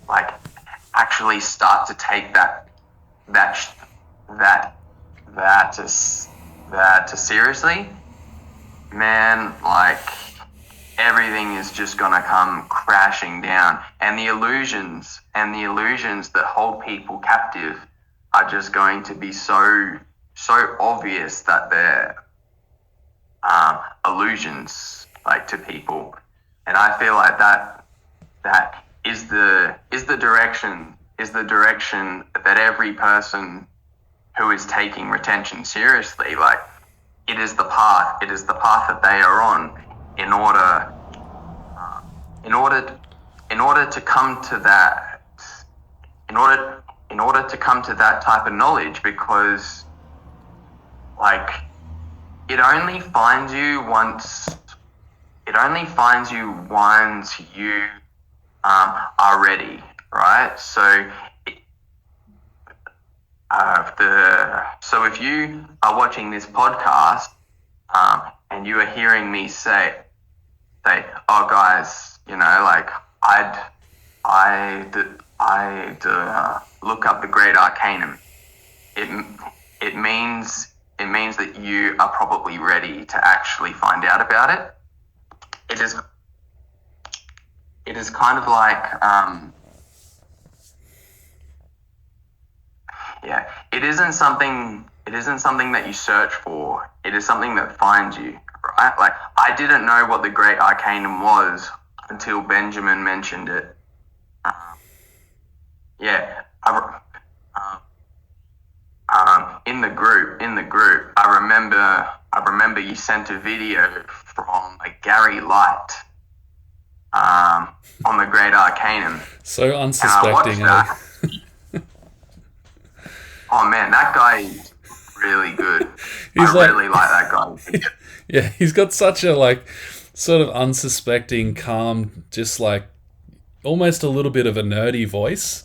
like actually start to take that seriously, man, like everything is just gonna come crashing down, and the illusions that hold people captive are just going to be so obvious that they're illusions, like, to people. And I feel like that is the direction that every person who is taking retention seriously, like, it is the path that they are on in order to come to that, in order to come to that type of knowledge, because, like, it only finds you once you are ready, right? So if you are watching this podcast, and you are hearing me say, oh guys, like, I'd look up the Great Arcanum. It means that you are probably ready to actually find out about it. It is kind of like, it isn't something that you search for. It is something that finds you, right? Like, I didn't know what the Great Arcanum was until Benjamin mentioned it. yeah. In the group, I remember you sent a video from like Gary Light, on the Great Arcanum, So and I watched unsuspecting, eh? that. Oh man, that guy is really good. He's I like, really like that guy. yeah, he's got such a like sort of unsuspecting, calm, just like almost a little bit of a nerdy voice.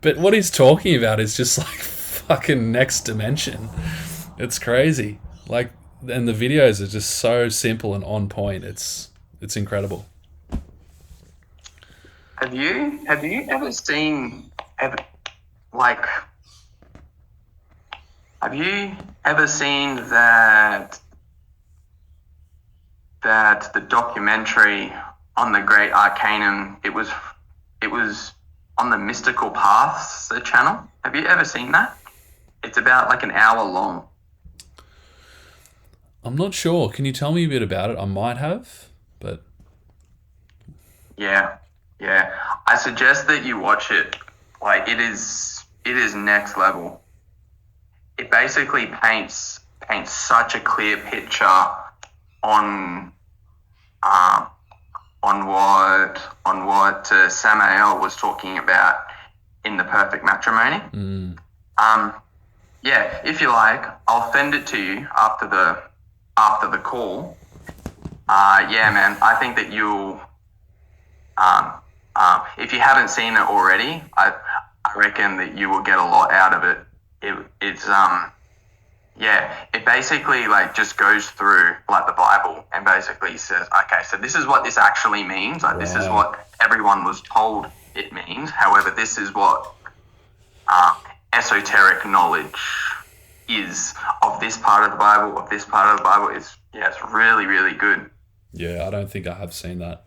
But what he's talking about is just like fucking next dimension. It's crazy. Like, and the videos are just so simple and on point. It's incredible. Have you ever seen like have you ever seen that the documentary on the Great Arcanum? It was on the Mystical Paths, the channel. Have you ever seen that? It's about like an hour long. I'm not sure. Can you tell me a bit about it? I might have, but Yeah, yeah. I suggest that you watch it. Like it is next level. It basically paints such a clear picture on um, on what Samael was talking about in the Perfect Matrimony. Um, yeah, if you like, I'll send it to you after the call. Yeah, man, I think that you'll. If you haven't seen it already, I reckon that you will get a lot out of it. It's yeah, it basically like just goes through like the Bible and basically says, okay, so this is what this actually means. Like this is right. what everyone was told it means. However, this is what esoteric knowledge is of this part of the Bible. Of this part of the Bible is it's really really good. Yeah, I don't think I have seen that.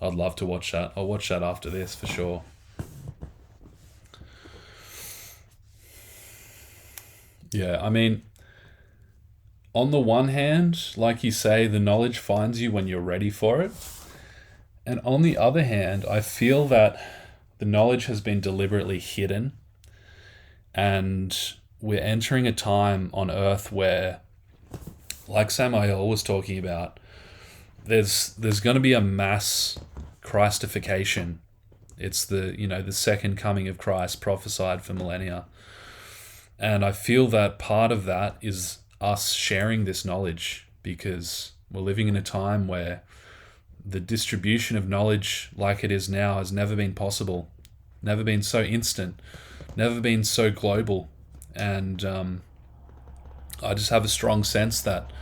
I'd love to watch that. I'll watch that after this for sure. Yeah, I mean, on the one hand, like you say, the knowledge finds you when you're ready for it. And on the other hand, I feel that the knowledge has been deliberately hidden. And we're entering a time on Earth where, like Samael was talking about, there's going to be a mass Christification. It's the second coming of Christ prophesied for millennia. And I feel that part of that is us sharing this knowledge, because we're living in a time where the distribution of knowledge like it is now has never been possible, never been so instant, never been so global. And I just have a strong sense that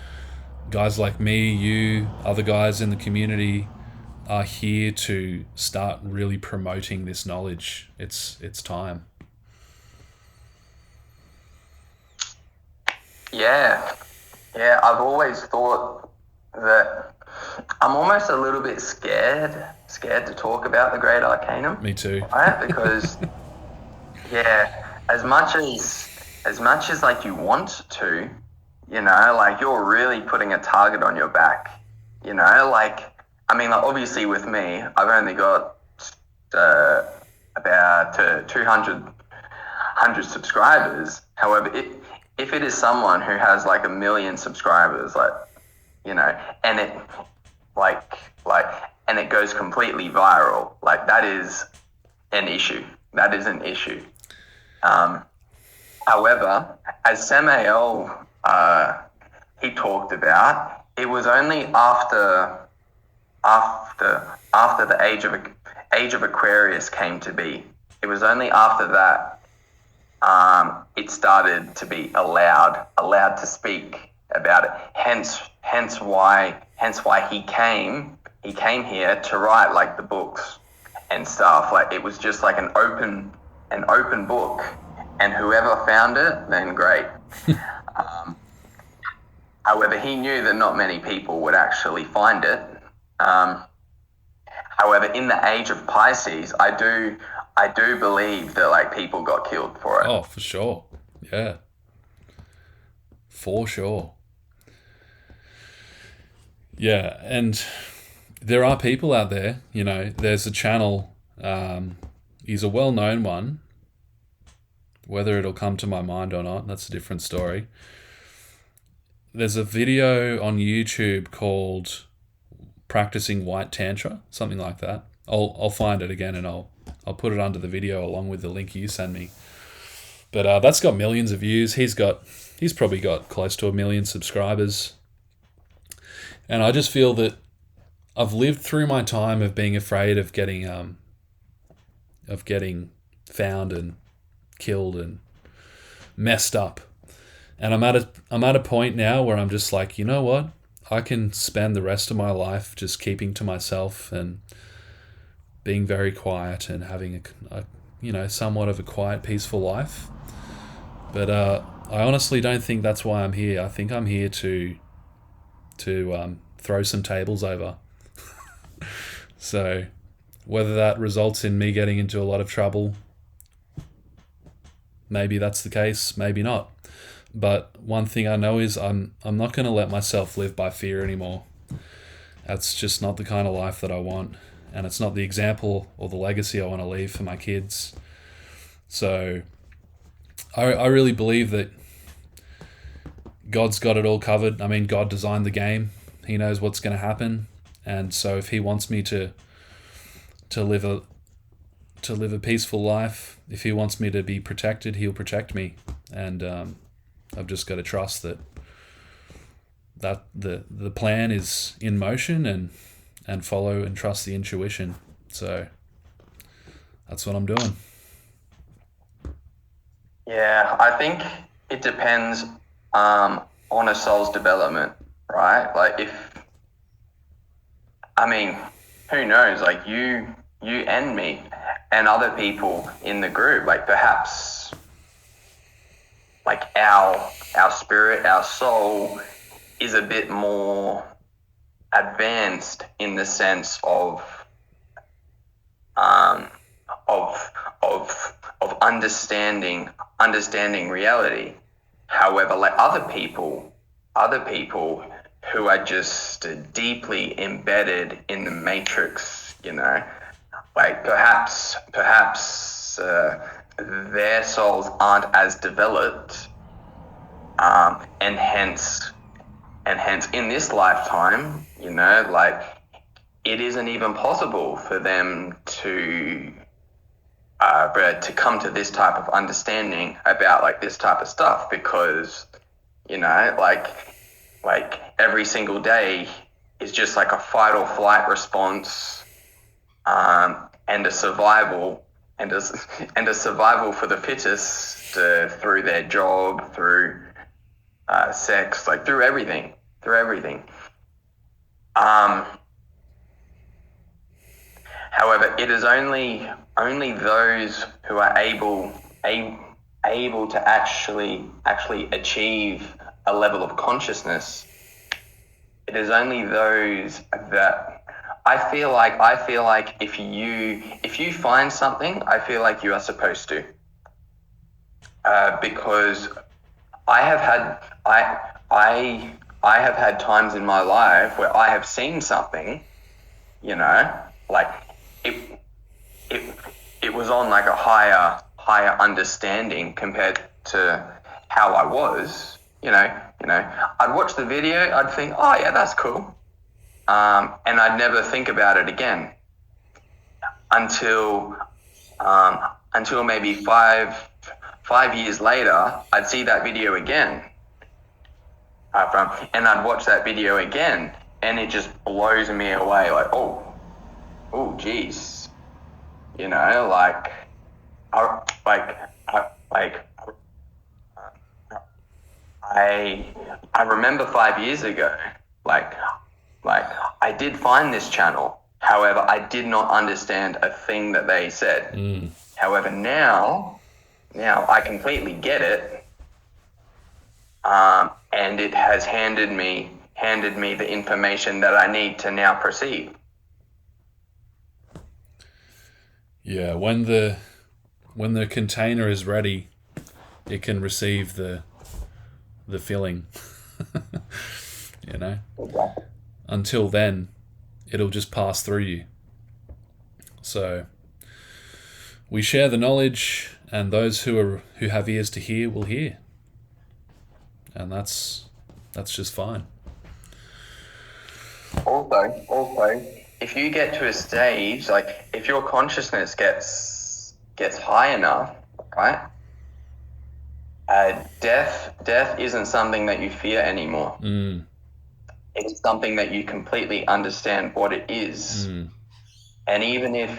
guys like me, you, other guys in the community are here to start really promoting this knowledge. It's time. Yeah, yeah. I've always thought that I'm almost a little bit scared to talk about the Great Arcanum. Me too. Right? Because yeah, as much as like you want to, like you're really putting a target on your back. Like I mean, like obviously with me, I've only got about 200 subscribers. However, if it is someone who has like 1 million subscribers, and it like and it goes completely viral, like that is an issue. That is an issue. However, as Samael he talked about, it was only after the age of Aquarius came to be. It was only after that it started to be allowed to speak about it. Hence why he came here to write like the books and stuff. Like it was just like an open book, and whoever found it, then great. However, he knew that not many people would actually find it. However, in the age of Pisces, I do believe that like people got killed for it. Oh, for sure. Yeah. For sure. Yeah, and there are people out there, there's a channel, he's a well-known one, Whether it'll come to my mind or not, that's a different story. There's a video on YouTube called Practicing White Tantra, something like that. I'll find it again and I'll put it under the video along with the link you send me. But that's got millions of views. He's probably got close to 1 million subscribers. And I just feel that I've lived through my time of being afraid of getting found and killed and messed up. And I'm at a point now where I'm just like, you know what? I can spend the rest of my life just keeping to myself and being very quiet and having a somewhat of a quiet, peaceful life. But I honestly don't think that's why I'm here. I think I'm here to throw some tables over. So whether that results in me getting into a lot of trouble, maybe that's the case, maybe not. But one thing I know is I'm not going to let myself live by fear anymore. That's just not the kind of life that I want. And it's not the example or the legacy I want to leave for my kids. So I really believe that God's got it all covered. I mean, God designed the game. He knows what's going to happen. And so if he wants me to live a peaceful life, if he wants me to be protected, he'll protect me. And I've just got to trust that the plan is in motion and follow and trust the intuition. So that's what I'm doing. Yeah, I think it depends on a soul's development, right? Like who knows? Like you and me and other people in the group, like perhaps like our spirit, our soul is a bit more advanced in the sense of understanding reality. However, like other people who are just deeply embedded in the matrix, like perhaps their souls aren't as developed, and hence in this lifetime, like it isn't even possible for them to come to this type of understanding about like this type of stuff, because like every single day is just like a fight or flight response, and a survival for the fittest, through their job, through sex, like through everything. However, it is only those who are able to actually achieve a level of consciousness. It is only those that I feel like if you find something, I feel like you are supposed to, because I have had times in my life where I have seen something, like it was on like a higher understanding compared to how I was, I'd watch the video, I'd think, oh yeah, that's cool. And I'd never think about it again until maybe five years later, I'd see that video again, and I'd watch that video again, and it just blows me away. Like, oh, geez, I remember 5 years ago, like I did find this channel. However, I did not understand a thing that they said. However, now I completely get it, and it has handed me the information that I need to now proceed. Yeah, when the container is ready, it can receive the filling. Exactly. Until then, it'll just pass through you. So we share the knowledge, and those who have ears to hear will hear. And that's just fine. Also, if you get to a stage, like if your consciousness gets high enough, right? Death isn't something that you fear anymore. It's something that you completely understand what it is. And even if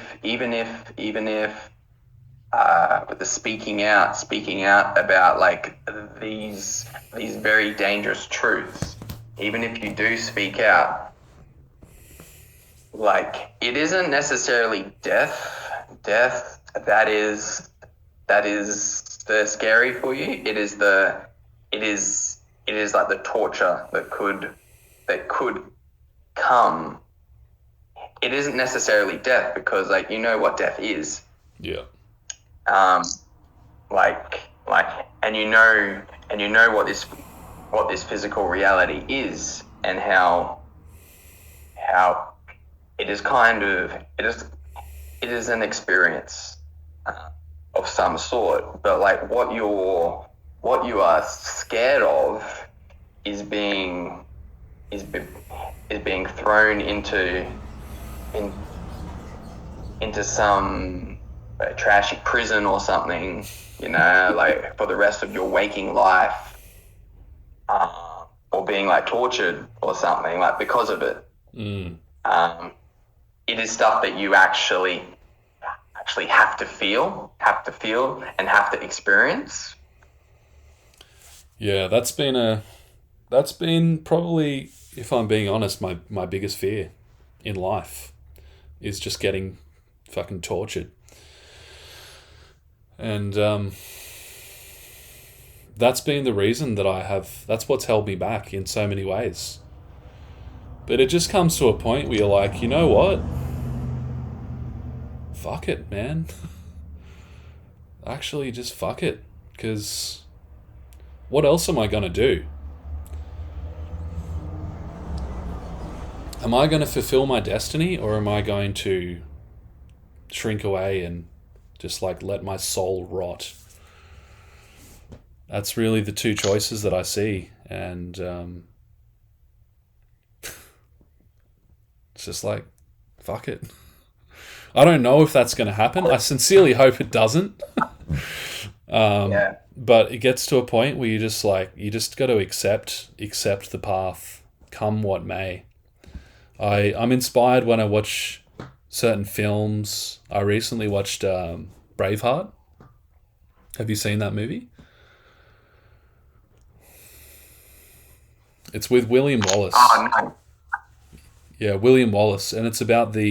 with the speaking out about like these very dangerous truths, even if you do speak out, like it isn't necessarily death that is the scary for you. It is like the torture that could come. It isn't necessarily death, because like you know what death is. Yeah. And you know what this physical reality is, and how it is it is an experience of some sort. But like what you are scared of is being thrown into some trashy prison or something, like for the rest of your waking life, or being like tortured or something, like because of it. It is stuff that you actually have to feel and have to experience. Yeah, that's been probably, if I'm being honest, my biggest fear in life is just getting fucking tortured. And that's been the reason that's what's held me back in so many ways. But it just comes to a point where you're like, you know what? Fuck it, man. Actually, just fuck it. Because what else am I going to do? Am I going to fulfill my destiny, or am I going to shrink away and just like let my soul rot? That's really the two choices that I see. And it's just like, fuck it. I don't know if that's going to happen. I sincerely hope it doesn't. But it gets to a point where you just got to accept the path, come what may. I'm inspired when I watch certain films. I recently watched Braveheart. Have you seen that movie? It's with William Wallace. Oh, no. Yeah, William Wallace, and it's about the